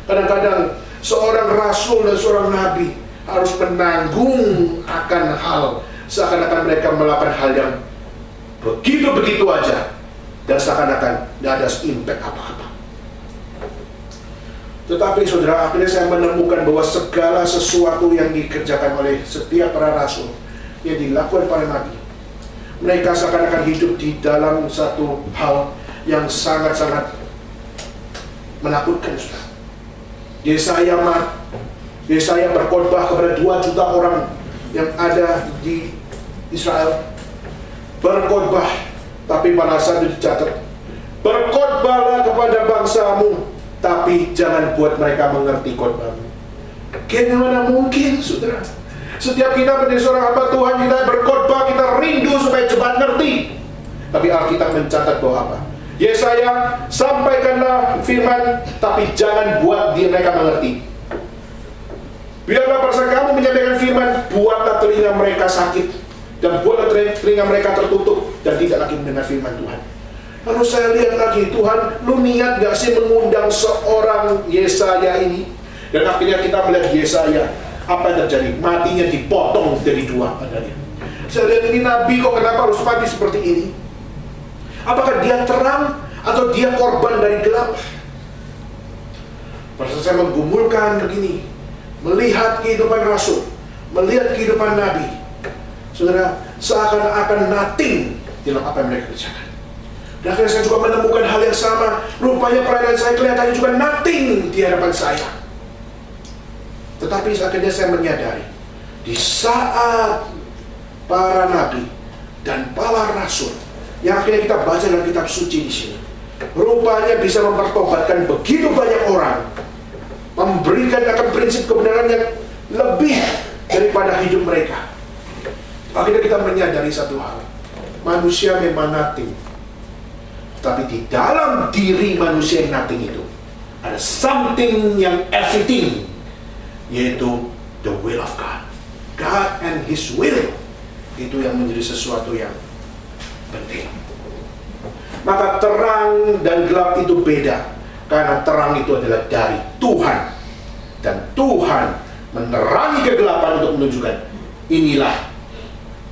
kadang-kadang seorang rasul dan seorang nabi harus menanggung akan hal seakan-akan mereka melakukan hal yang begitu-begitu aja, dan seakan-akan tidak ada impact apa-apa. Tetapi saudara, akhirnya saya menemukan bahwa segala sesuatu yang dikerjakan oleh setiap para rasul, yang dilakukan para nabi, mereka seakan-akan hidup di dalam satu hal yang sangat-sangat menakutkan, saudara. Yesaya berkhotbah kepada 2 juta orang yang ada di Israel. Berkhotbah, tapi pada saat itu dicatat, berkhotbahlah kepada bangsamu, tapi jangan buat mereka mengerti khotbahmu. Bagaimana mungkin, saudara? Setiap kita menjadi seorang hamba Tuhan, kita berkhotbah, kita rindu supaya cepat ngerti. Tapi Alkitab mencatat bahwa apa? Yesaya, sampaikanlah firman, tapi jangan buat mereka mengerti. Biarlah pada saat kamu menyampaikan firman, buatlah telinga mereka sakit, dan buatlah telinga mereka tertutup, dan tidak lagi mendengar firman Tuhan. Lalu saya lihat lagi, Tuhan, lu niat gak sih mengundang seorang Yesaya ini? Dan akhirnya kita melihat Yesaya, apa yang terjadi? Matinya dipotong jadi 2 badannya. Saya lihat, ini nabi kok kenapa harus mati seperti ini? Apakah dia terang atau dia korban dari gelap? Pada saat saya menggumulkan begini, melihat kehidupan rasul, melihat kehidupan nabi, saudara, seakan-akan nothing dalam apa yang mereka kerjakan. Dan akhirnya saya juga menemukan hal yang sama. Rupanya pelayanan saya kelihatannya juga nothing di hadapan saya. Tetapi akhirnya saya menyadari, di saat para nabi dan para rasul yang akhirnya kita baca dalam kitab suci di sini, rupanya bisa mempertobatkan begitu banyak orang, memberikan akan prinsip kebenaran yang lebih daripada hidup mereka. Akhirnya kita menyadari satu hal, manusia memang nothing, tapi di dalam diri manusia yang nothing itu ada something yang everything, yaitu the will of God. God and His will, itu yang menjadi sesuatu yang penting. Maka terang dan gelap itu beda, karena terang itu adalah dari Tuhan, dan Tuhan menerangi kegelapan untuk menunjukkan inilah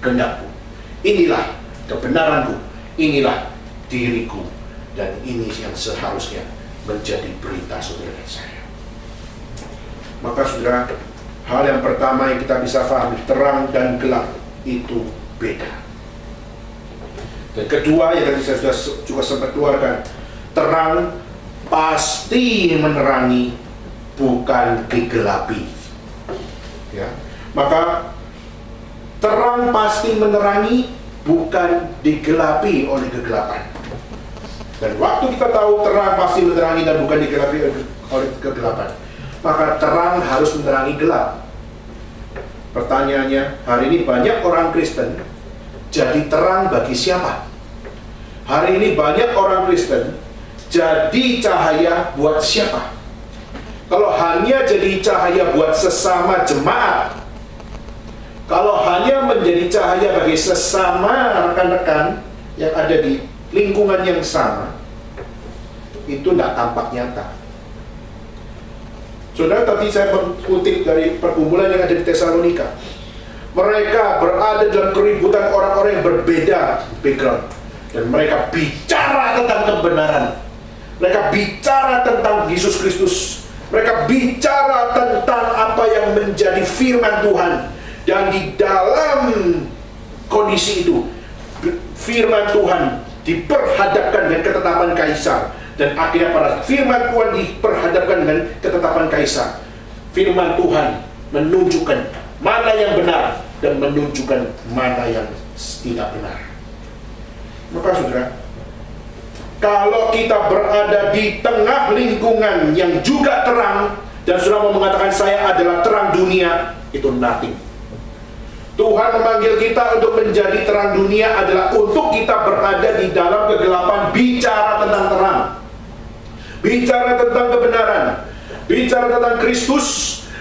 kehendakku, inilah kebenaranku, inilah diriku, dan ini yang seharusnya menjadi berita saudara dan saya. Maka saudara, hal yang pertama yang kita bisa pahami, terang dan gelap itu beda. Dan kedua yang tadi saya sudah juga sempat keluarkan, terang pasti menerangi, bukan digelapi. Ya, maka terang pasti menerangi, bukan digelapi oleh kegelapan. Dan waktu kita tahu terang pasti menerangi dan bukan digelapi oleh kegelapan, maka terang harus menerangi gelap. Pertanyaannya, hari ini banyak orang Kristen jadi terang bagi siapa? Hari ini banyak orang Kristen jadi cahaya buat siapa? Kalau hanya jadi cahaya buat sesama jemaat, kalau hanya menjadi cahaya bagi sesama rekan-rekan yang ada di lingkungan yang sama, itu tidak tampak nyata. Saudara, tadi saya mengutip dari perkumpulan yang ada di Tesalonika. Mereka berada dalam keributan orang-orang yang berbeda background, dan mereka bicara tentang kebenaran. Mereka bicara tentang Yesus Kristus. Mereka bicara tentang apa yang menjadi firman Tuhan. Dan di dalam kondisi itu, firman Tuhan diperhadapkan dengan ketetapan Kaisar. Dan akhirnya pada firman Tuhan diperhadapkan dengan ketetapan Kaisar. Firman Tuhan menunjukkan mana yang benar dan menunjukkan mana yang tidak benar. Maka saudara, kalau kita berada di tengah lingkungan yang juga terang, dan saudara mau mengatakan saya adalah terang dunia, itu nothing. Tuhan memanggil kita untuk menjadi terang dunia adalah untuk kita berada di dalam kegelapan, bicara tentang terang, bicara tentang kebenaran, bicara tentang Kristus,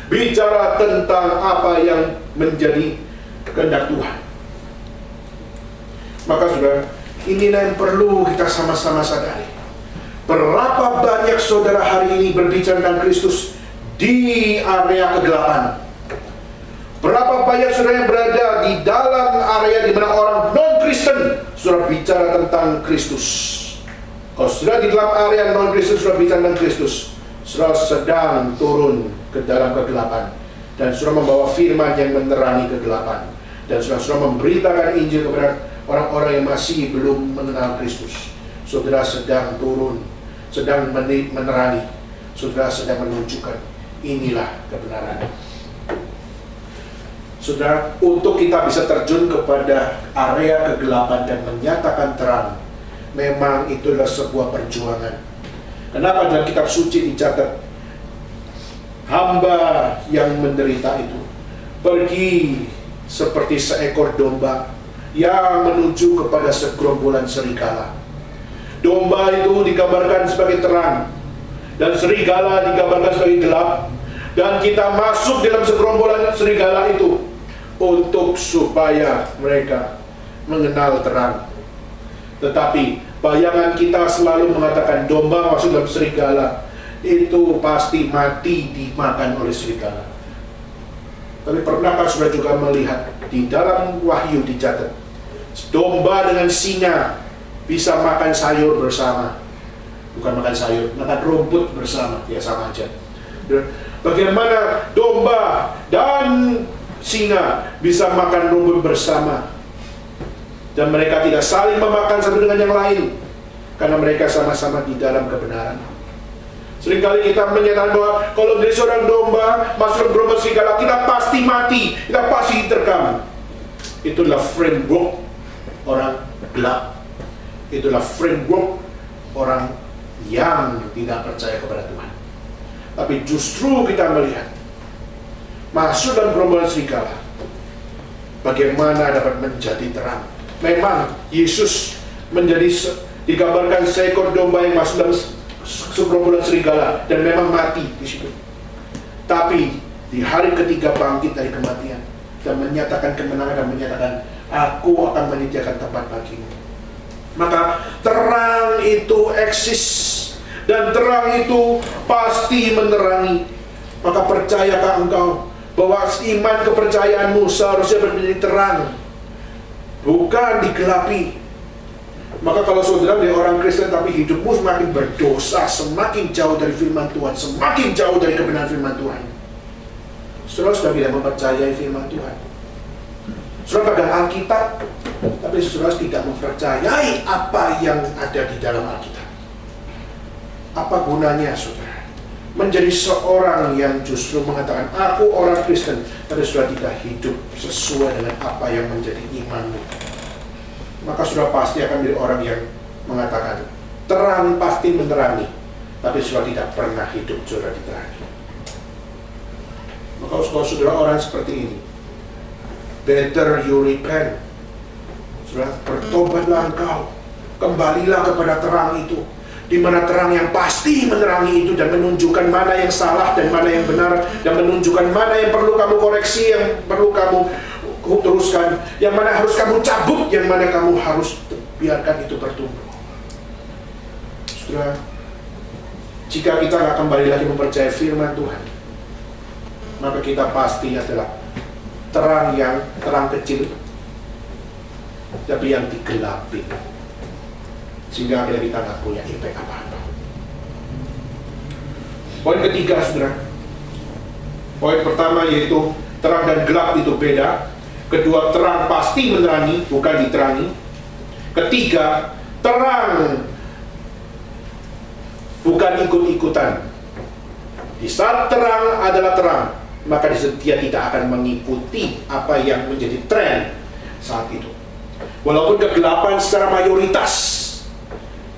bicara tentang apa yang menjadi kehendak Tuhan. Maka saudara, inilah yang perlu kita sama-sama sadari. Berapa banyak saudara hari ini berbicara tentang Kristus di area kegelapan? Berapa banyak saudara yang berada di dalam area di mana orang non-Kristen sudah bicara tentang Kristus? Kalau sudah di dalam area non-Kristen sudah bicara tentang Kristus, sudah sedang turun ke dalam kegelapan, dan sudah membawa firman yang menerangi kegelapan, dan sudah memberitakan Injil kepada orang-orang yang masih belum mengenal Kristus. Saudara sedang turun, sedang menerangi, saudara sedang menunjukkan inilah kebenaran. Saudara, untuk kita bisa terjun kepada area kegelapan dan menyatakan terang, memang itulah sebuah perjuangan. Kenapa dalam kitab suci dicatat hamba yang menderita itu pergi seperti seekor domba yang menuju kepada segerombolan serigala. Domba itu digambarkan sebagai terang, dan serigala digambarkan sebagai gelap. Dan kita masuk dalam segerombolan serigala itu untuk supaya mereka mengenal terang. Tetapi bayangan kita selalu mengatakan domba masuk dalam serigala itu pasti mati dimakan oleh serigala. Tapi pernahkah saudara juga melihat di dalam Wahyu dicatat domba dengan singa bisa makan sayur bersama? Bukan makan sayur, makan rumput bersama. Ya sama aja. Bagaimana domba dan singa bisa makan rumput bersama, dan mereka tidak saling memakan satu dengan yang lain karena mereka sama-sama di dalam kebenaran. Seringkali kita menyatakan bahwa kalau dari seorang domba masuk gerombolan serigala, kita pasti mati, kita pasti diterkam. Itulah framework orang gelap. Itulah framework orang yang tidak percaya kepada Tuhan. Tapi justru kita melihat masuk dalam gerombolan serigala, bagaimana dapat menjadi terang. Memang Yesus menjadi digambarkan seekor domba yang masuk dalam segerombolan serigala dan memang mati di situ. Tapi di hari ketiga bangkit dari kematian dan menyatakan kemenangan dan menyatakan, aku akan menyediakan tempat bagimu. Maka terang itu eksis dan terang itu pasti menerangi. Maka percayakah engkau bahwa iman kepercayaanmu seharusnya menjadi terang? bukan digelapi. Maka kalau saudara menjadi orang Kristen tapi hidupmu semakin berdosa, semakin jauh dari firman Tuhan, semakin jauh dari kebenaran firman Tuhan, saudara sudah tidak mempercayai firman Tuhan. Saudara pegang Alkitab, tapi saudara tidak mempercayai apa yang ada di dalam Alkitab. Apa gunanya saudara menjadi seorang yang justru mengatakan aku orang Kristen, tapi saudara tidak hidup sesuai dengan apa yang menjadi imanmu? Maka saudara pasti akan menjadi orang yang mengatakan terang pasti menerangi, tapi saudara tidak pernah hidup saudara diterangi. Maka kalau saudara orang seperti ini, better you repent. Saudara, bertobatlah engkau, kembalilah kepada terang itu, di mana terang yang pasti menerangi itu dan menunjukkan mana yang salah dan mana yang benar, dan menunjukkan mana yang perlu kamu koreksi, yang perlu kamu teruskan, yang mana harus kamu cabut, yang mana kamu harus biarkan itu bertumbuh. Saudara, jika kita nggak kembali lagi mempercayai firman Tuhan, maka kita pasti adalah terang kecil, tapi yang digelapin, sehingga akhirnya kita nggak punya impact apa-apa. Poin ketiga, saudara. Poin pertama yaitu terang dan gelap itu beda. Kedua, terang pasti menerangi, bukan diterangi. Ketiga, terang bukan ikut-ikutan. Di saat terang adalah terang, maka dia tidak akan mengikuti apa yang menjadi tren saat itu. Walaupun kegelapan secara mayoritas,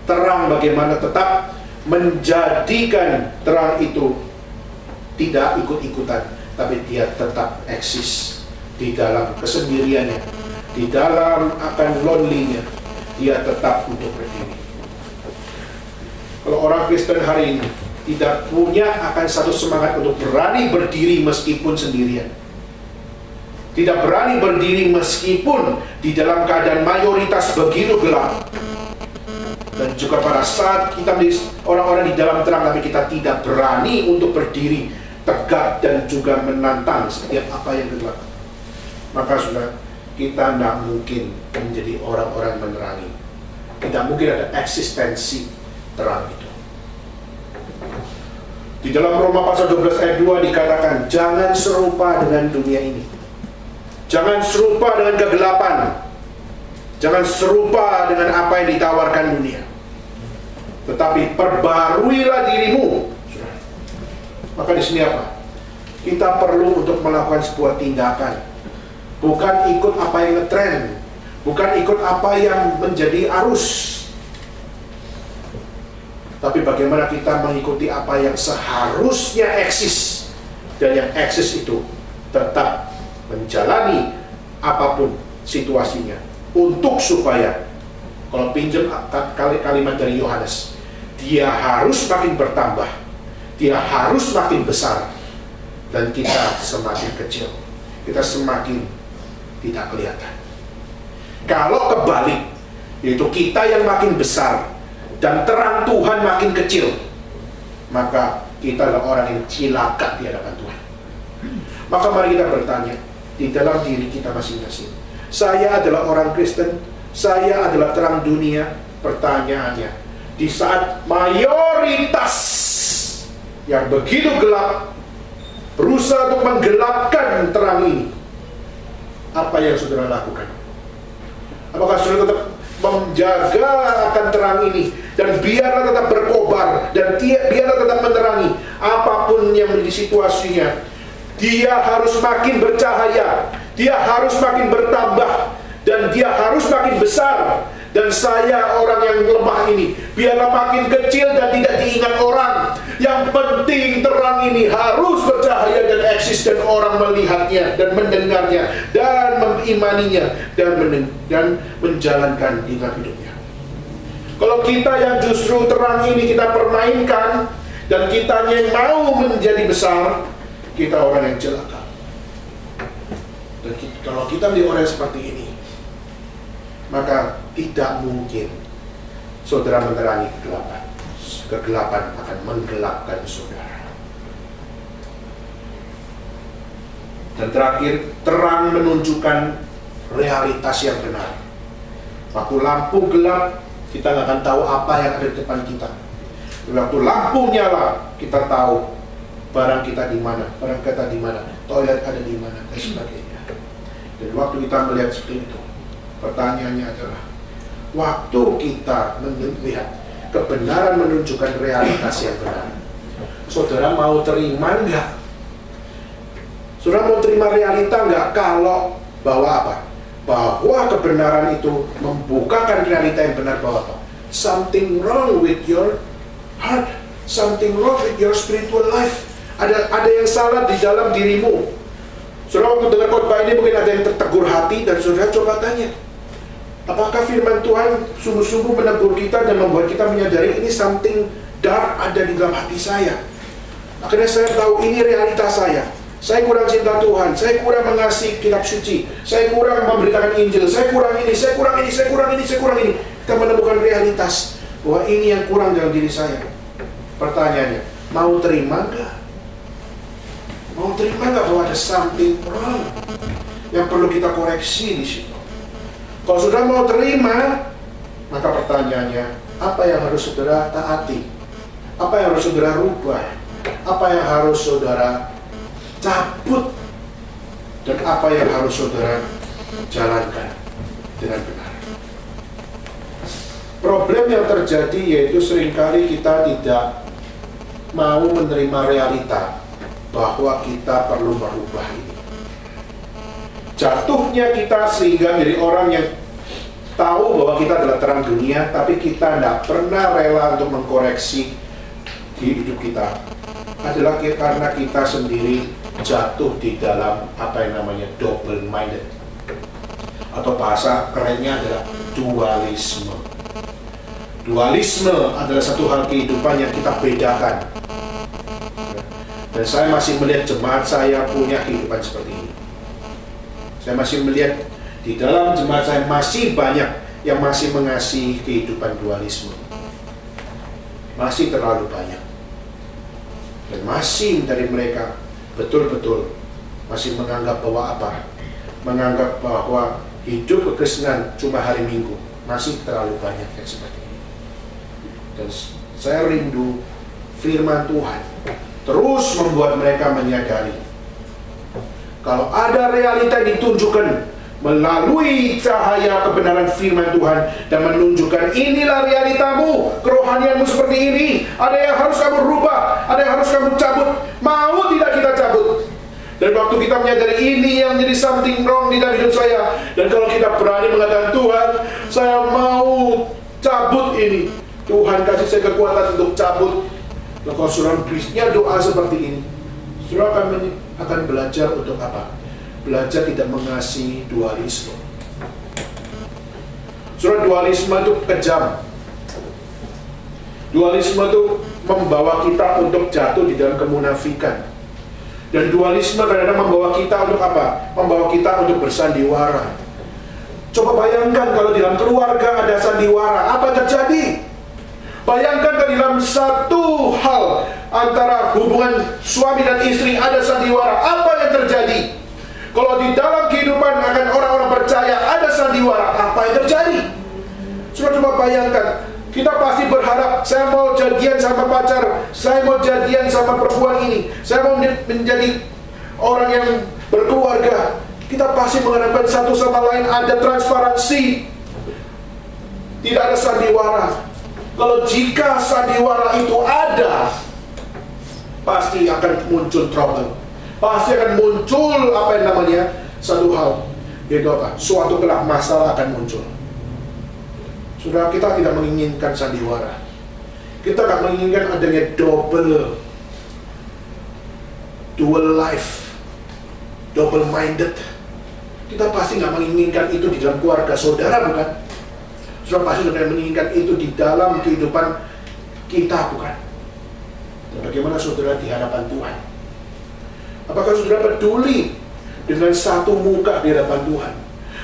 terang bagaimana tetap menjadikan terang itu tidak ikut-ikutan, tapi dia tetap eksis di dalam kesendiriannya, di dalam akan lonely-nya, dia tetap untuk berdiri. Kalau orang Kristen hari ini tidak punya akan satu semangat untuk berani berdiri meskipun sendirian, tidak berani berdiri meskipun di dalam keadaan mayoritas begitu gelap, dan juga pada saat kita menjadi orang-orang di dalam terang tapi kita tidak berani untuk berdiri tegak dan juga menantang setiap apa yang gelap, maka sudah kita tidak mungkin menjadi orang-orang menerangi. Tidak mungkin ada eksistensi terang itu. Di dalam Roma pasal 12 ayat 2 dikatakan, jangan serupa dengan dunia ini, jangan serupa dengan kegelapan, jangan serupa dengan apa yang ditawarkan dunia, tetapi perbaharuilah dirimu. Maka di sini apa? Kita perlu untuk melakukan sebuah tindakan. Bukan ikut apa yang ngetren, bukan ikut apa yang menjadi arus, tapi bagaimana kita mengikuti apa yang seharusnya eksis, dan yang eksis itu tetap menjalani apapun situasinya, untuk supaya, kalau pinjam kalimat dari Yohanes, dia harus makin bertambah, dia harus makin besar, dan kita semakin kecil, kita semakin tidak kelihatan. Kalau kebalik, yaitu kita yang makin besar dan terang Tuhan makin kecil, maka kita adalah orang yang cilaka di hadapan Tuhan. Maka mari kita bertanya di dalam diri kita masing-masing, saya adalah orang Kristen, saya adalah terang dunia. Pertanyaannya, di saat mayoritas yang begitu gelap berusaha untuk menggelapkan terang ini, apa yang saudara lakukan? Apakah saudara tetap menjaga akan terang ini dan biarlah tetap berkobar dan biarlah tetap menerangi apapun yang menjadi situasinya? Dia harus makin bercahaya, dia harus makin bertambah, dan dia harus makin besar. Dan saya orang yang lemah ini, biarlah makin kecil dan tidak diingat orang. Yang penting terang ini harus bercahaya dan eksis, dan orang melihatnya dan mendengarnya dan mengimaninya dan menjalankan dengan hidupnya. Kalau kita yang justru terang ini kita permainkan dan kitanya yang mau menjadi besar, kita orang yang celaka. Dan kalau kita menjadi orang seperti ini, maka tidak mungkin saudara menerangi kegelapan. Kegelapan akan menggelapkan saudara. Dan terakhir, terang menunjukkan realitas yang benar. Waktu lampu gelap, kita nggak akan tahu apa yang ada di depan kita. Waktu lampu nyala, kita tahu barang kita di mana, toilet ada di mana, dan sebagainya. Dan waktu kita melihat seperti itu, pertanyaannya adalah, waktu kita melihat kebenaran menunjukkan realitas yang benar, saudara mau terima enggak? Saudara mau terima realita enggak kalau bahwa apa? Bahwa kebenaran itu membukakan realita yang benar, bahwa apa? Something wrong with your heart, something wrong with your spiritual life. Ada yang salah di dalam dirimu. Saudara waktu dengar khotbah ini mungkin ada yang tertegur hati, dan saudara coba tanya, apakah firman Tuhan sungguh-sungguh menegur kita dan membuat kita menyadari ini something dark ada di dalam hati saya. Akhirnya saya tahu ini realitas saya. Saya kurang cinta Tuhan, saya kurang mengasihi kitab suci, saya kurang memberitakan Injil, saya kurang ini. Kita menemukan realitas bahwa ini yang kurang dalam diri saya. Pertanyaannya, mau terima enggak? Mau terima enggak bahwa ada something wrong yang perlu kita koreksi di situ? Kalau saudara mau terima, maka pertanyaannya, apa yang harus saudara taati? Apa yang harus saudara rubah? Apa yang harus saudara cabut? Dan apa yang harus saudara jalankan dengan benar? Problem yang terjadi yaitu seringkali kita tidak mau menerima realita bahwa kita perlu merubah ini. Jatuhnya kita sehingga menjadi orang yang tahu bahwa kita adalah terang dunia, tapi kita tidak pernah rela untuk mengkoreksi di hidup kita, adalah karena kita sendiri jatuh di dalam apa yang namanya double minded, atau bahasa kerennya adalah dualisme. Dualisme adalah satu hal kehidupan yang kita bedakan. Dan saya masih melihat jemaat saya punya kehidupan seperti ini. Saya masih melihat di dalam jemaat saya masih banyak yang masih mengasihi kehidupan dualisme. Masih terlalu banyak. Dan masih dari mereka betul-betul masih menganggap bahwa apa? Menganggap bahwa hidup kekristenan cuma hari Minggu. Masih terlalu banyak yang seperti ini. Dan saya rindu firman Tuhan terus membuat mereka menyadari kalau ada realita yang ditunjukkan melalui cahaya kebenaran firman Tuhan dan menunjukkan inilah realitamu, kerohanianmu seperti ini, ada yang harus kamu rubah, ada yang harus kamu cabut. Mau tidak kita cabut? Dan waktu kita menyadari ini yang jadi something wrong di dalam hidup saya, dan kalau kita berani mengatakan, Tuhan, saya mau cabut ini, Tuhan kasih saya kekuatan untuk cabut. Dan kalau saudara tulisnya doa seperti ini, saudara akan belajar untuk apa? Belajar tidak mengasihi dualisme. Saudara, dualisme itu kejam. Dualisme itu membawa kita untuk jatuh di dalam kemunafikan. Dan dualisme kadang-kadang membawa kita untuk apa? Membawa kita untuk bersandiwara. Coba bayangkan kalau di dalam keluarga ada sandiwara, apa terjadi? Bayangkan ke dalam satu hal antara hubungan suami dan istri ada sandiwara, apa yang terjadi? Kalau di dalam kehidupan akan orang-orang percaya ada sandiwara, apa yang terjadi? Sudah coba bayangkan, kita pasti berharap, saya mau jadian sama pacar, saya mau jadian sama perempuan ini, saya mau menjadi orang yang berkeluarga. Kita pasti mengharapkan satu sama lain ada transparansi, tidak ada sandiwara. Kalau jika sandiwara itu ada, pasti akan muncul trouble. Pasti akan muncul apa yang namanya satu hal, yaitu apa? Suatu kelak masalah akan muncul. Saudara, kita tidak menginginkan sandiwara. Kita tidak menginginkan adanya dual life, double minded. Kita pasti nggak menginginkan itu di dalam keluarga saudara, bukan? Saudara pasti tidak menginginkan itu di dalam kehidupan kita, bukan? Dan bagaimana saudara di hadapan Tuhan? Apakah saudara peduli dengan satu muka di hadapan Tuhan?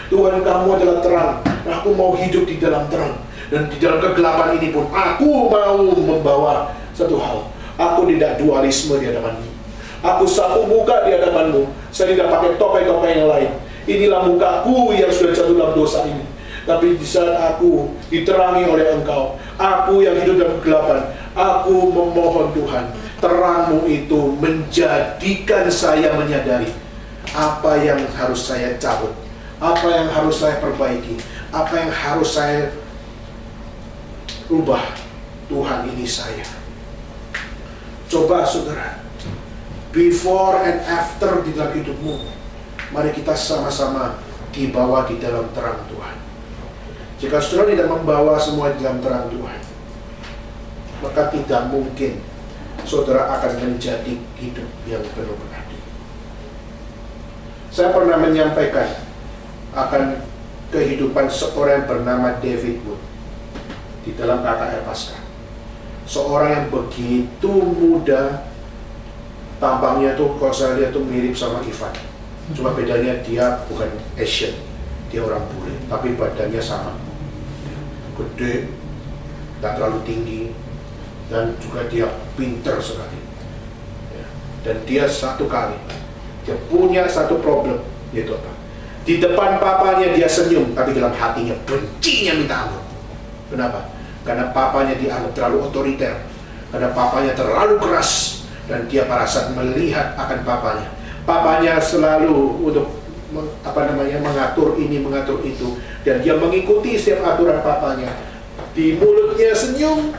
Tuhan, kamu adalah terang, dan aku mau hidup di dalam terang. Dan di dalam kegelapan ini pun aku mau membawa satu hal. Aku tidak dualisme di hadapanmu. Aku satu muka di hadapanmu. Saya tidak pakai topeng-topeng yang lain. inilah mukaku yang sudah jatuh dalam dosa ini. Tapi di saat aku diterangi oleh Engkau, aku yang hidup dalam kegelapan, aku memohon Tuhan, terang-Mu itu menjadikan saya menyadari apa yang harus saya cabut, apa yang harus saya perbaiki, apa yang harus saya rubah. Tuhan, ini saya. Coba saudara, before and after di dalam hidupmu, mari kita sama-sama dibawa di dalam terang Tuhan. Jika saudara tidak membawa semua di dalam terang Tuhan, maka tidak mungkin saudara akan menjadi hidup yang penuh berarti. Saya pernah menyampaikan akan kehidupan seorang yang bernama David Wood di dalam KKR Paskah. Seorang yang begitu muda, tampangnya tuh kalau saya lihat tuh mirip sama Ivan. Cuma bedanya dia bukan Asian, dia orang bule, tapi badannya sama, gede, tak terlalu tinggi, dan juga dia pinter sekali. Dan dia satu kali, dia punya satu problem, yaitu apa? Di depan papanya dia senyum, tapi dalam hatinya bencinya minta ampun. Kenapa? Karena papanya dianggap terlalu otoriter, karena papanya terlalu keras, dan dia pada saat melihat akan papanya. Papanya selalu untuk mengatur ini, mengatur itu, dan dia mengikuti setiap aturan papanya. Di mulutnya senyum,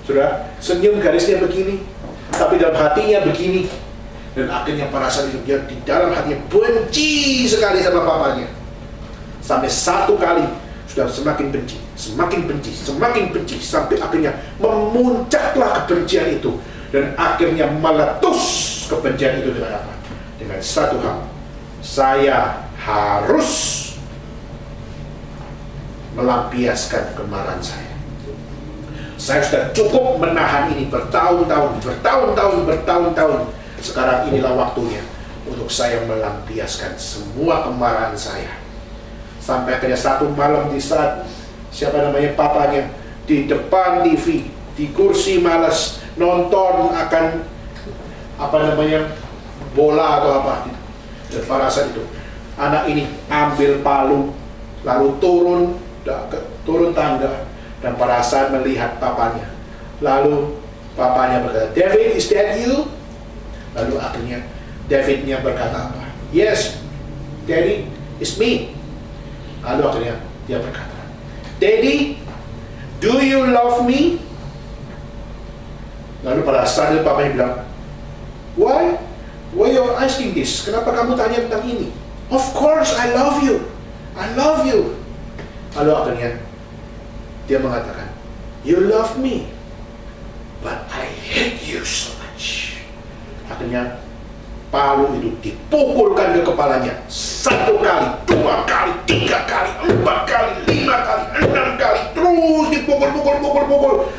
sudah senyum garisnya begini, tapi dalam hatinya begini. Dan akhirnya pada saat itu dia di dalam hatinya benci sekali sama papanya. Sampai satu kali sudah semakin benci, semakin benci, semakin benci, sampai akhirnya memuncaklah kebencian itu. Dan akhirnya meletus kebencian itu dengan apa? Dengan satu hal, saya harus melampiaskan kemarahan saya. Saya sudah cukup menahan ini bertahun-tahun. Sekarang inilah waktunya untuk saya melampiaskan semua kemarahan saya. Sampai akhirnya satu malam di saat papanya di depan TV, di kursi malas nonton akan bola atau apa. Dan pada saat itu anak ini ambil palu lalu turun tangga, dan pada saat melihat papanya, lalu papanya berkata, "David, is that you?" Lalu akhirnya Davidnya berkata apa? "Yes, Daddy, it's me." Lalu akhirnya dia berkata, "Daddy, do you love me?" Lalu pada saat itu papanya bilang, Why you're asking this? Kenapa kamu tanya tentang ini?" "Of course, I love you. I love you." Lalu akhirnya dia mengatakan, "You love me, but I hate you so much." Akhirnya palu itu dipukulkan ke kepalanya 1 kali, 2 kali, 3 kali, 4 kali, 5 kali, 6 kali, terus dipukul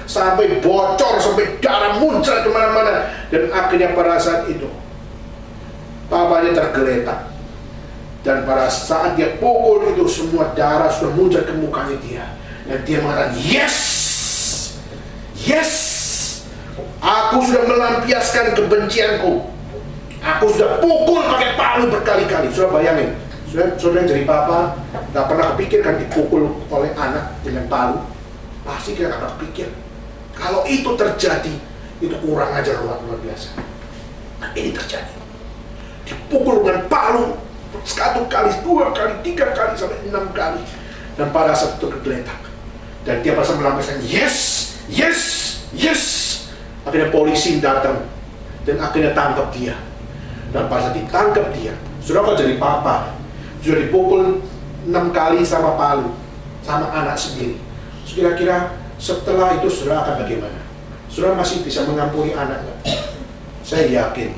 sampai bocor, sampai darah muncrat kemana-mana. Dan akhirnya pada saat itu papanya tergeletak, dan pada saat dia pukul itu semua darah sudah muncrat ke mukanya dia, dan dia mengatakan, yes, aku sudah melampiaskan kebencianku. Aku sudah pukul pakai palu berkali-kali. Sudah bayangin, saudara yang jadi papa gak pernah kepikir kan dipukul oleh anak dengan palu. Pasti kita gak pernah pikir. Kalau itu terjadi, itu kurang ajar luar biasa. Nah, ini terjadi. Dipukul dengan palu 1 kali, 2 kali, 3 kali, sampai 6 kali. Dan pada saat itu tergeletak. Dan dia pasal melampiaskan, yes. Akhirnya polisi datang dan akhirnya tangkap dia. Dan pada saat ditangkap dia, saudara kalau jadi papa, sudah dipukul 6 kali sama palu, sama anak sendiri. Kira-kira setelah itu saudara akan bagaimana? Saudara masih bisa mengampuni anak nggak? Saya yakin,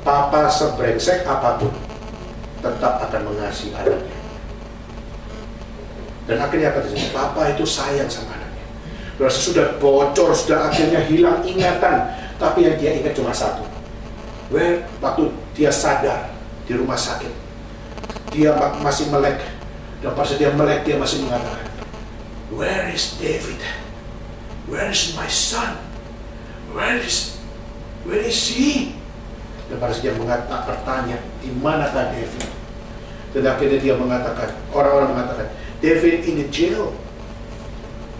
papa sebrengsek apapun, tetap akan mengasihi anaknya. Dan akhirnya apa terjadi? Papa itu sayang sama anaknya. Sudah bocor, sudah akhirnya hilang ingatan, tapi yang dia ingat cuma satu. Waktu dia sadar di rumah sakit, dia masih melek, dan pas dia melek dia masih mengatakan, "Where is David? Where is my son? Where is he?" Dan pas dia bertanya, "Di manakah David?" Dan akhirnya dia mengatakan, orang-orang mengatakan, David in the jail.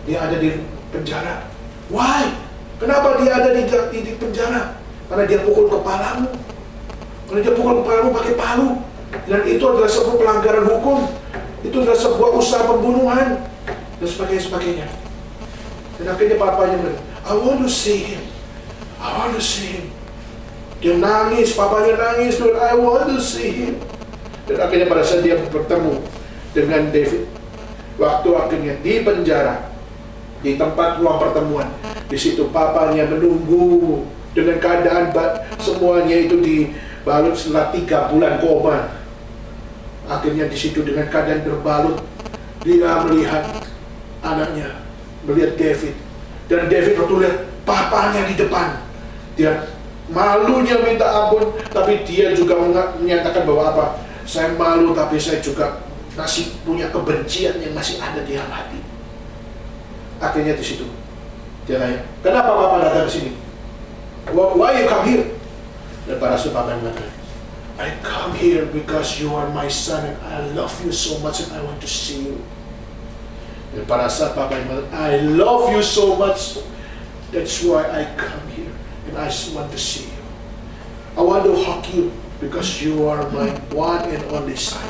Dia ada di penjara. Why? Kenapa dia ada di penjara? Karena dia pukul kepalamu. Karena dia pukul kepalamu pakai palu. Dan itu adalah sebuah pelanggaran hukum. Itu adalah sebuah usaha pembunuhan. Dan sebagainya. Dan akhirnya papanya bilang, I want to see him. I want to see him. Dia nangis, papanya nangis. I want to see him. Dan akhirnya pada saat dia bertemu dengan David, waktu akhirnya di penjara, di tempat ruang pertemuan, di situ papanya menunggu dengan keadaan semuanya itu dibalut setelah 3 bulan koma. Akhirnya di situ dengan keadaan terbalut, dia melihat anaknya, melihat David, dan David waktu lihat papanya di depan, dia malunya minta ampun, tapi dia juga menyatakan bahwa apa? Saya malu, tapi saya juga masih punya kebencian yang masih ada di dalam hati. Akhirnya di situ dia tanya, kenapa Papa datang ke sini? Why you come here? Dan para sahabat mengatakan, I come here because you are my son and I love you so much and I want to see you. Dan para sahabat mengatakan, I love you so much, that's why I come here and I just want to see you. I want to hug you because you are my one and only son.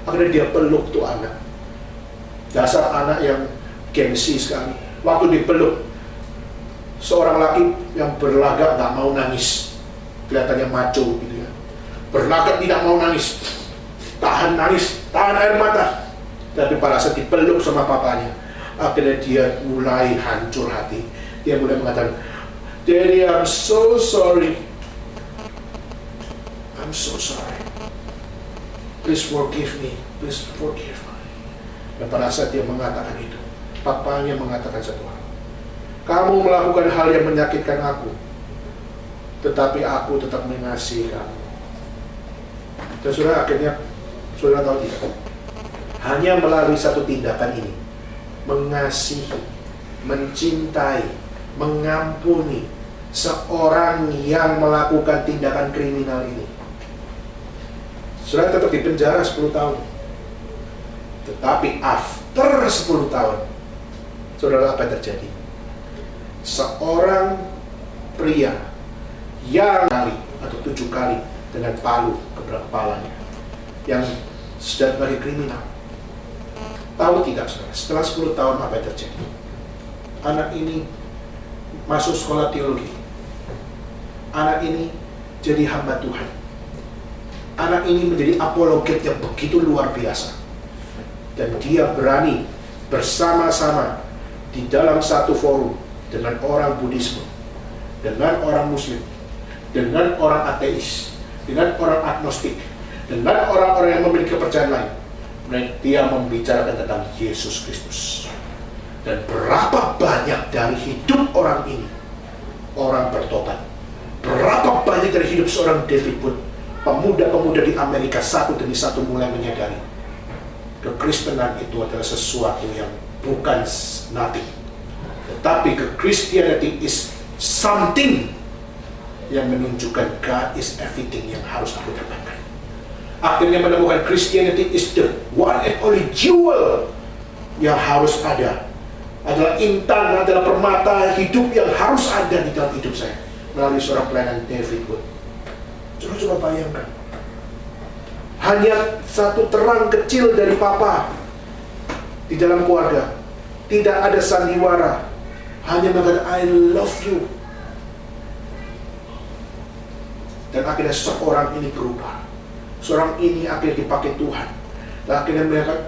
Akhirnya dia peluk tuh anak. Dasar anak yang gengsi sekali. Waktu dipeluk, seorang laki yang berlagak gak mau nangis, kelihatannya maco gitu ya. Berlagak tidak mau nangis, tahan nangis, tahan air mata. Tapi pada saat dipeluk sama papanya, akhirnya dia mulai hancur hati. Dia mulai mengatakan, Daddy, I'm so sorry. I'm so sorry. Please forgive me. Please forgive me. Dan pada saat dia mengatakan itu, papanya mengatakan satu hal. Kamu melakukan hal yang menyakitkan aku, tetapi aku tetap mengasihi kamu. Dan saudara, akhirnya saudara tahu tidak? Hanya melalui satu tindakan ini, mengasihi, mencintai, mengampuni seorang yang melakukan tindakan kriminal ini, saudara tetap di penjara 10 tahun. Tetapi after 10 tahun, saudara, apa yang terjadi? Seorang pria yang kali atau 7 kali dengan palu ke kepalanya, yang sudah sebagai kriminal. Tahu tidak saudara, setelah 10 tahun apa yang terjadi? Anak ini masuk sekolah teologi. Anak ini jadi hamba Tuhan. Anak ini menjadi apologet yang begitu luar biasa. Dan dia berani bersama-sama di dalam satu forum dengan orang Buddhisme, dengan orang Muslim, dengan orang ateis, dengan orang agnostik, dengan orang-orang yang memiliki kepercayaan lain. Dia membicarakan tentang Yesus Kristus. Dan berapa banyak dari hidup orang ini, orang bertobat. Berapa banyak dari hidup seorang David pun, pemuda-pemuda di Amerika satu demi satu mulai menyadari kekristenan itu adalah sesuatu yang bukan nothing, tetapi Christianity is something yang menunjukkan God is everything yang harus aku dapatkan. Akhirnya menemukan Christianity is the one and only jewel yang harus ada, adalah intan, adalah permata hidup yang harus ada di dalam hidup saya melalui seorang pelayanan David Wood. Coba bayangkan, hanya satu terang kecil dari papa di dalam keluarga, tidak ada sandiwara, hanya mengatakan I love you. Dan akhirnya seorang ini berubah, seorang ini akhirnya dipakai Tuhan, dan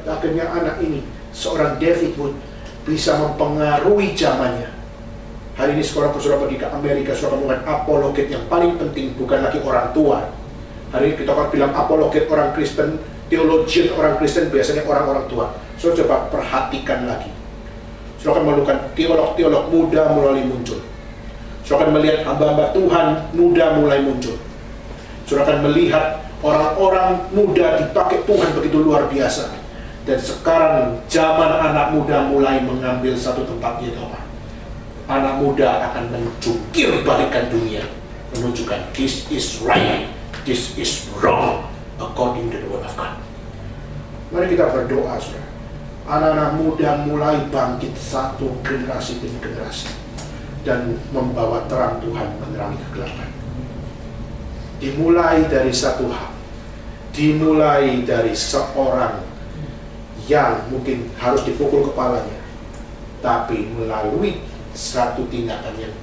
akhirnya anak ini, seorang David Wood, bisa mempengaruhi zamannya. Hari ini sekolah saudara pergi ke Amerika, saudara menggunakan apologet yang paling penting bukan lagi orang tua. Hari ini kita akan bilang apologet orang Kristen, theologian orang Kristen biasanya orang-orang tua. Saudara coba perhatikan lagi. Saudara akan menemukan teolog-teolog muda mulai muncul. Saudara akan melihat hamba-hamba Tuhan muda mulai muncul. Saudara akan melihat orang-orang muda dipakai Tuhan begitu luar biasa. Dan sekarang zaman anak muda mulai mengambil satu tempat di depan. Anak muda akan menjungkir balikan dunia, menunjukkan this is right, this is wrong, according to the word of God. Mari kita berdoa, saudara. Anak-anak muda mulai bangkit satu generasi demi generasi dan membawa terang Tuhan menerangi kegelapan. Dimulai dari satu hal, dimulai dari seorang yang mungkin harus dipukul kepalanya, tapi melalui satu tindakan yang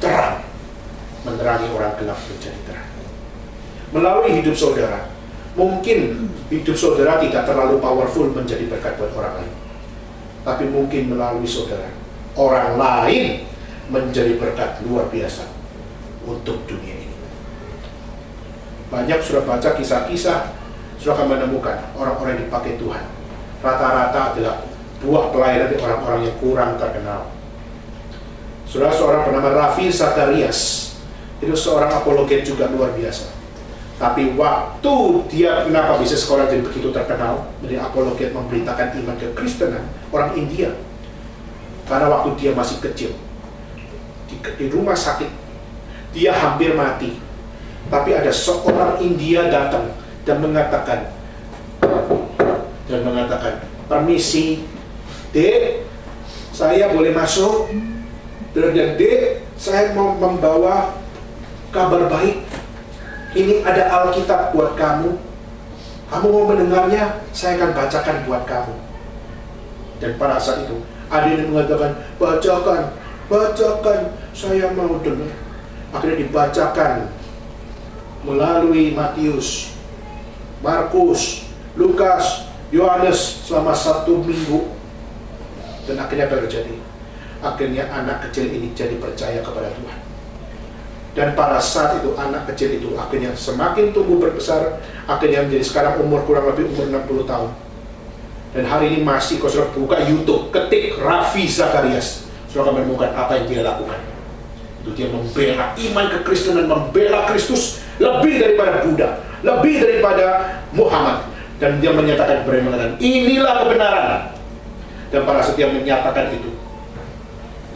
terang menerangi orang gelap menjadi terang. Melalui hidup saudara, mungkin hidup saudara tidak terlalu powerful menjadi berkat buat orang lain, tapi mungkin melalui saudara, orang lain menjadi berkat luar biasa untuk dunia ini. Banyak sudah baca kisah-kisah, sudah akan menemukan orang-orang yang dipakai Tuhan rata-rata adalah buah pelayanan dari orang-orang yang kurang terkenal. Saudara, seorang bernama Ravi Zacharias, itu seorang apologet juga luar biasa. Tapi waktu dia kenapa bisa sekolah jadi begitu terkenal, menjadi apologet memberitakan iman kekristenan, orang India. Karena waktu dia masih kecil, di rumah sakit, dia hampir mati. Tapi ada seorang India datang dan mengatakan, permisi, Dek, saya boleh masuk? Dan Dek, saya mau membawa kabar baik. Ini ada Alkitab buat kamu. Kamu mau mendengarnya? Saya akan bacakan buat kamu. Dan pada saat itu, ada yang mengatakan, bacakan, saya mau dengar. Akhirnya dibacakan melalui Matius, Markus, Lukas, Yohanes selama 1 minggu. Dan akhirnya apa terjadi? Akhirnya anak kecil ini jadi percaya kepada Tuhan. Dan pada saat itu anak kecil itu akhirnya semakin tumbuh berbesar, akhirnya menjadi sekarang umur kurang lebih umur 60 tahun. Dan hari ini masih, kalau saudara buka YouTube, ketik Ravi Zacharias, saudara akan menemukan apa yang dia lakukan. Itu dia membela iman kekristenan, membela Kristus lebih daripada Buddha, lebih daripada Muhammad. Dan dia menyatakan, mengatakan, inilah kebenaran. Dan para setia menyatakan itu.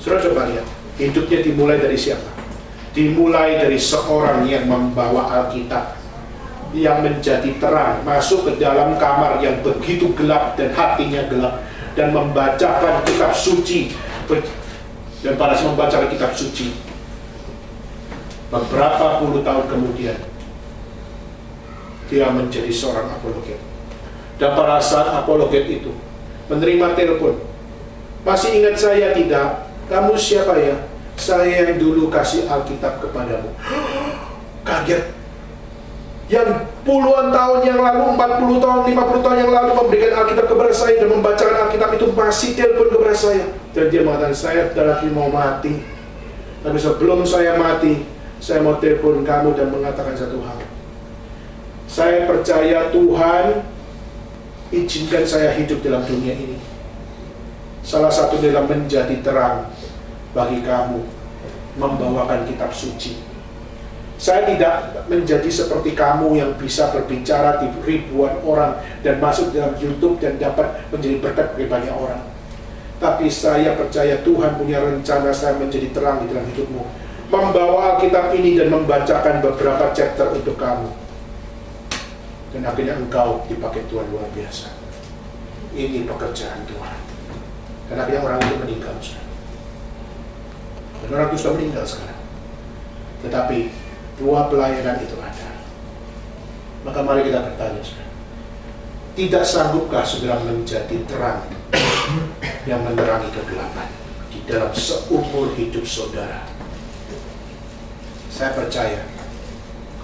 Saudara coba lihat, hidupnya dimulai dari siapa? Dimulai dari seorang yang membawa Alkitab, yang menjadi terang, masuk ke dalam kamar yang begitu gelap dan hatinya gelap, dan membacakan kitab suci. Dan pada saat membacakan kitab suci, beberapa puluh tahun kemudian, dia menjadi seorang apologet. Dan pada saat apologet itu menerima telepon, masih ingat saya tidak? Kamu siapa ya? Saya yang dulu kasih Alkitab kepadamu. Kaget. Yang puluhan tahun yang lalu, 40 tahun, 50 tahun yang lalu memberikan Alkitab kepada saya dan membacakan Alkitab itu masih telepon kepada saya. Dan dia mengatakan, saya lagi mau mati. Tapi sebelum saya mati, saya mau telepon kamu dan mengatakan satu hal. Saya percaya Tuhan izinkan saya hidup dalam dunia ini. Salah satu dalam menjadi terang bagi kamu, membawakan kitab suci. Saya tidak menjadi seperti kamu yang bisa berbicara di ribuan orang dan masuk dalam YouTube dan dapat menjadi berkat bagi banyak orang. Tapi saya percaya Tuhan punya rencana saya menjadi terang di dalam hidupmu, membawa Alkitab ini dan membacakan beberapa chapter untuk kamu. Dan akhirnya engkau dipakai Tuhan luar biasa. Ini pekerjaan Tuhan. Dan akhirnya orang itu meninggal. Dan orang itu sudah meninggal sekarang. Tetapi buah pelayanan itu ada. Maka mari kita bertanya, tidak sanggupkah saudara menjadi terang yang menerangi kegelapan di dalam seumur hidup saudara? Saya percaya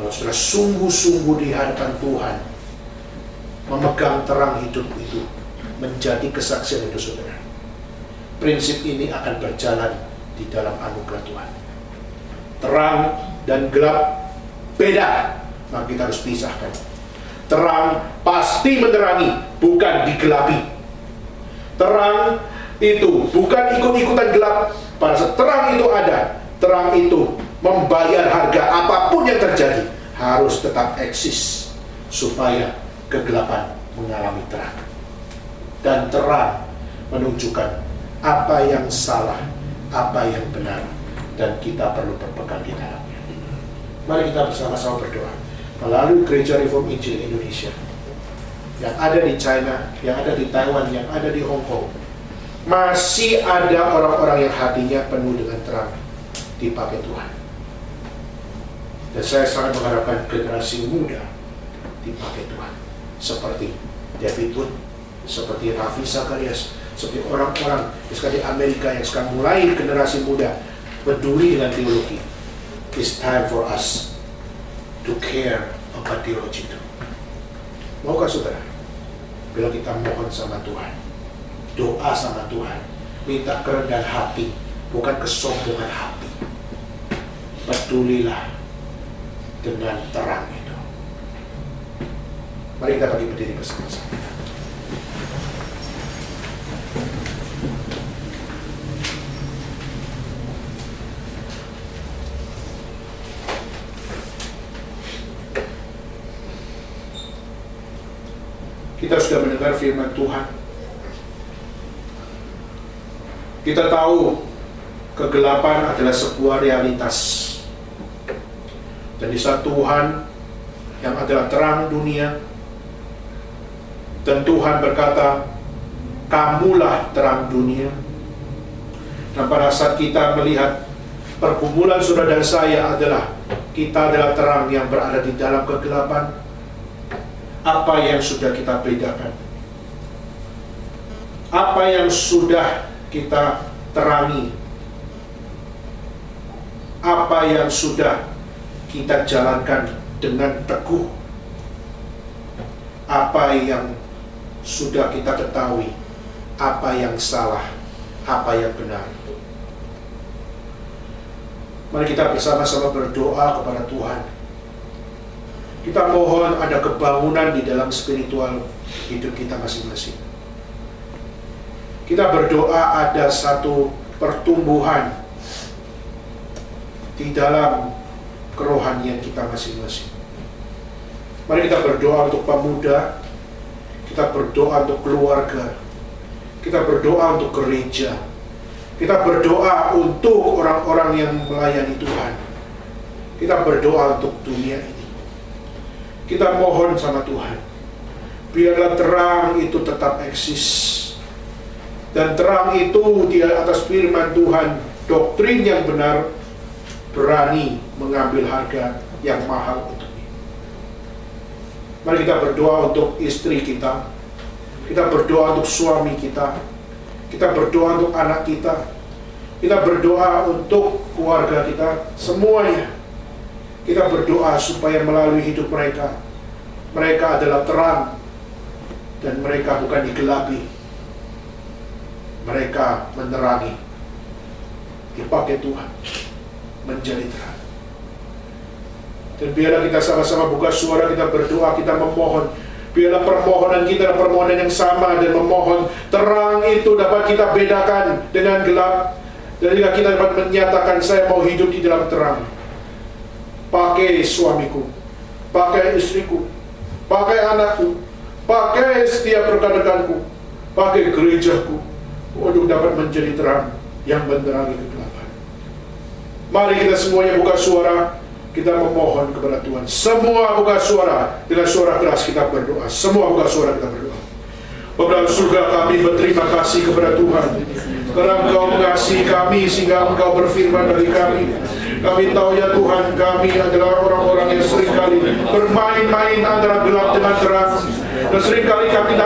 kalau saudara sungguh-sungguh di hadapan Tuhan, memegang terang hidup itu menjadi kesaksian untuk saudara, prinsip ini akan berjalan di dalam anugerah Tuhan. Terang dan gelap beda, maka kita harus pisahkan. Terang pasti menerangi, bukan digelapi. Terang itu bukan ikut-ikutan gelap. Pada saat terang itu ada, terang itu membayar harga apapun yang terjadi, harus tetap eksis supaya kegelapan mengalami terang. Dan terang menunjukkan apa yang salah, apa yang benar, dan kita perlu berpegang di dalamnya. Mari kita bersama-sama berdoa. melalui Gereja Reform Injil Indonesia, yang ada di China, yang ada di Taiwan, yang ada di Hong Kong, masih ada orang-orang yang hatinya penuh dengan terang dipakai Tuhan. Dan saya sangat mengharapkan generasi muda dipakai Tuhan, seperti David Wood, seperti Ravi Zacharias, seperti orang-orang di Amerika yang sekarang mulai generasi muda peduli dengan teologi. It's time for us to care about teologi itu. Maukah saudara, bila kita mohon sama Tuhan, doa sama Tuhan, minta kerendahan hati, bukan kesombongan hati. Pedulilah dengan terang itu. Mari kita bagi berdiri bersama-sama. Kita sudah mendengar firman Tuhan. Kita tahu kegelapan adalah sebuah realitas. Dan di saat Tuhan yang adalah terang dunia, dan Tuhan berkata, kamulah terang dunia. Dan pada saat kita melihat pergumulan saudara dan saya adalah, kita adalah terang yang berada di dalam kegelapan. Apa yang sudah kita bedakan? Apa yang sudah kita terangi? Apa yang sudah kita jalankan dengan teguh? Apa yang sudah kita ketahui? Apa yang salah? Apa yang benar? Mari kita bersama-sama berdoa kepada Tuhan. Kita mohon ada kebangunan di dalam spiritual hidup kita masing-masing. Kita berdoa ada satu pertumbuhan di dalam kerohanian kita masing-masing. Mari kita berdoa untuk pemuda, kita berdoa untuk keluarga, kita berdoa untuk gereja, kita berdoa untuk orang-orang yang melayani Tuhan, kita berdoa untuk dunia ini. Kita mohon sama Tuhan, biarlah terang itu tetap eksis. Dan terang itu di atas firman Tuhan, doktrin yang benar, berani mengambil harga yang mahal untuknya. Mari kita berdoa untuk istri kita, kita berdoa untuk suami kita berdoa untuk anak kita berdoa untuk keluarga kita, semuanya. Kita berdoa supaya melalui hidup mereka adalah terang, dan mereka bukan digelapi, mereka menerangi, dipakai Tuhan menjadi terang. Dan biarlah kita sama-sama buka suara, kita berdoa, kita memohon. Biarlah permohonan kita adalah permohonan yang sama, dan memohon terang itu dapat kita bedakan dengan gelap. Dan jika kita dapat menyatakan, saya mau hidup di dalam terang. Pakai suamiku, pakai istriku, pakai anakku, pakai setiap rekan-rekanku, pakai gerejaku, untuk dapat menjadi terang yang menerangi kegelapan. Mari kita semuanya buka suara, kita memohon kepada Tuhan. Semua buka suara, dengan suara keras kita berdoa. Semua buka suara, kita berdoa. Bapa dalam surga, kami berterima kasih kepada Tuhan, karena Engkau mengasihi kami sehingga Engkau berfirman bagi kami. Kami tahu ya Tuhan, kami adalah orang-orang yang seringkali bermain-main antara gelap dengan terang. Dan seringkali kami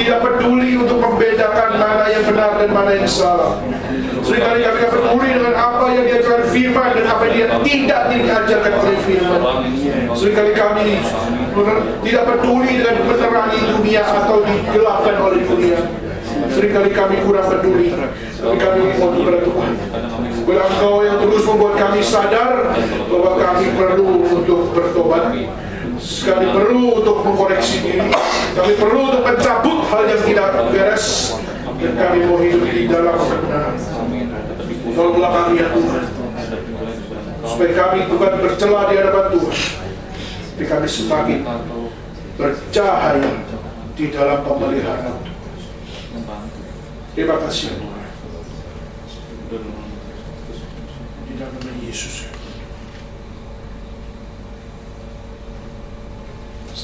tidak peduli untuk membedakan mana yang benar dan mana yang salah. Seringkali kami tidak peduli dengan apa yang diajarkan firman dan apa yang tidak diajarkan oleh firman. Seringkali kami tidak peduli dengan menerangi dunia atau digelapkan oleh dunia. Seringkali kami kurang peduli, tapi kami mohon kepada Tuhan, kepada Engkau yang terus membuat kami sadar bahwa kami perlu untuk bertobat, kami perlu untuk mengkoreksi diri, kami perlu untuk mencabut hal yang tidak beres, dan kami mau hidup di dalam kebenaran. Tolonglah kami ya Tuhan, supaya kami bukan bercela di hadapan Tuhan, tapi kami semakin bercahaya di dalam pemeliharaan. Terima kasih Tuhan. Di dalam nama Yesus.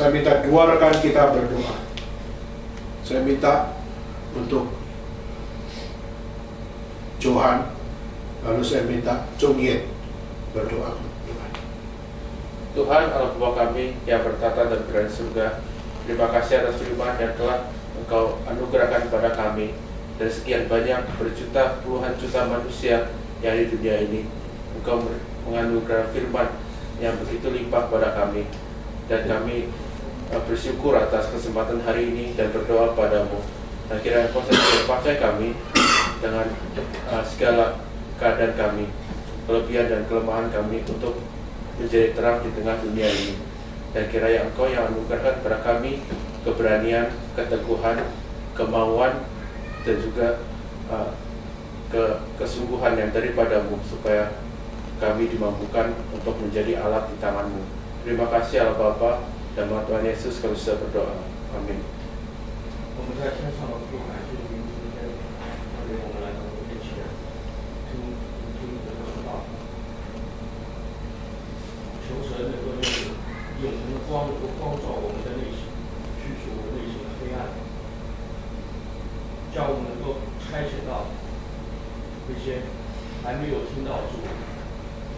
Saya minta dua rekan kita berdoa. Saya minta untuk Johan, lalu saya minta Chong Yen berdoa. Tuhan Allah Bapa kami yang bertata dan berada di surga, terima kasih atas firman yang telah Engkau anugerahkan kepada kami. Dan sekian banyak berjuta puluhan juta manusia yang di dunia ini, Engkau menganugerahkan firman yang begitu limpah pada kami. Dan kami bersyukur atas kesempatan hari ini dan berdoa padamu. Dan kiranya Engkau selalu pakai kami dengan segala keadaan kami, kelebihan dan kelemahan kami untuk menjadi terang di tengah dunia ini. Dan kiranya Engkau yang anugerahkan kepada kami keberanian, keteguhan, kemauan, dan juga kesungguhan yang daripadamu, supaya kami dimampukan untuk menjadi alat di tangan-Mu. Terima kasih Allah Bapa, dan nama Tuhan Yesus kami sudah berdoa. Amin. 我们在天上的父，感谢您今天让我们来到你面前，听你的说道。求神能够用永恒的光能够光照我们的内心，去除我们内心的黑暗，叫我们能够拆解到那些还没有听到主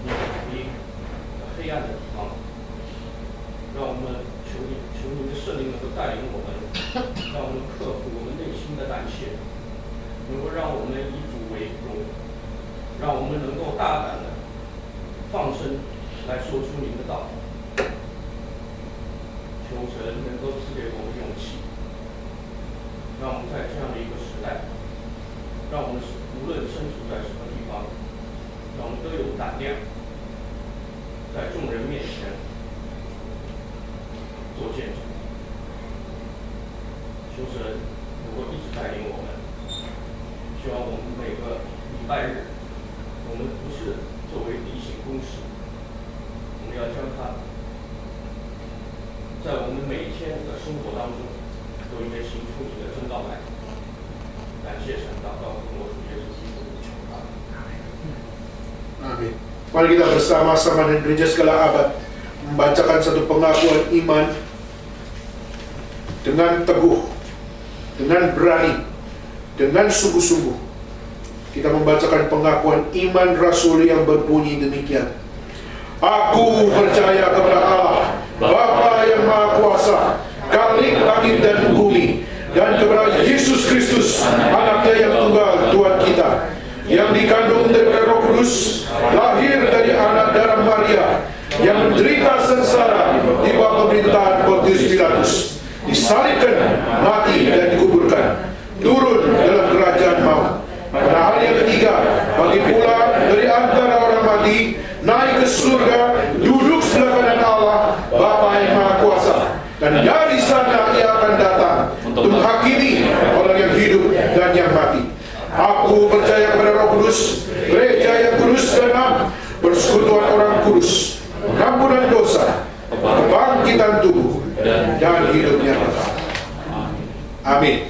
你福音的黑暗的地方，让我们求你的圣灵能够带领我们。 让我们克服我们内心的胆怯，能够让我们以主为荣，让我们能够大胆的放声来说出您的道。求神能够赐给我们勇气，让我们在这样的一个时代，让我们无论身处在什么地方，让我们都有胆量，在众人面前做见证。 求神能够一直带领我们，希望我们每个礼拜日，我们不是作为例行公事，我们要将它在我们每一天的生活当中，都应该行出你的真道来。感谢神，祷告奉我主耶稣基督的名。Amin. Mari kita bersama-sama dengan gereja segala abad membacakan satu pengakuan iman dengan teguh, dengan berani, dengan sungguh-sungguh. Kita membacakan pengakuan iman rasuli yang berbunyi demikian. Aku percaya kepada Allah, Bapa yang Maha Kuasa, Khalik langit dan bumi, dan kepada Yesus Kristus, Anaknya yang tunggal, Tuhan kita, yang dikandung dari Roh Kudus, lahir dari anak darah Maria, yang menderita sengsara di bawah pemerintahan Pontius Pilatus, disalibkan, mati dan dikuburkan, turun dalam kerajaan maut. Pada hari yang ketiga, bangkit pula dari antara orang mati, naik ke surga, duduk sebelah kanan Allah, Bapa yang Maha Kuasa, dan dari sana Ia akan datang untuk menghakimi orang yang hidup dan yang mati. Aku percaya kepada Roh Kudus, gereja yang kudus dan am, persekutuan orang kudus, pengampunan dosa, kebangkitan tubuh, dan hidupnya kekal. Amin.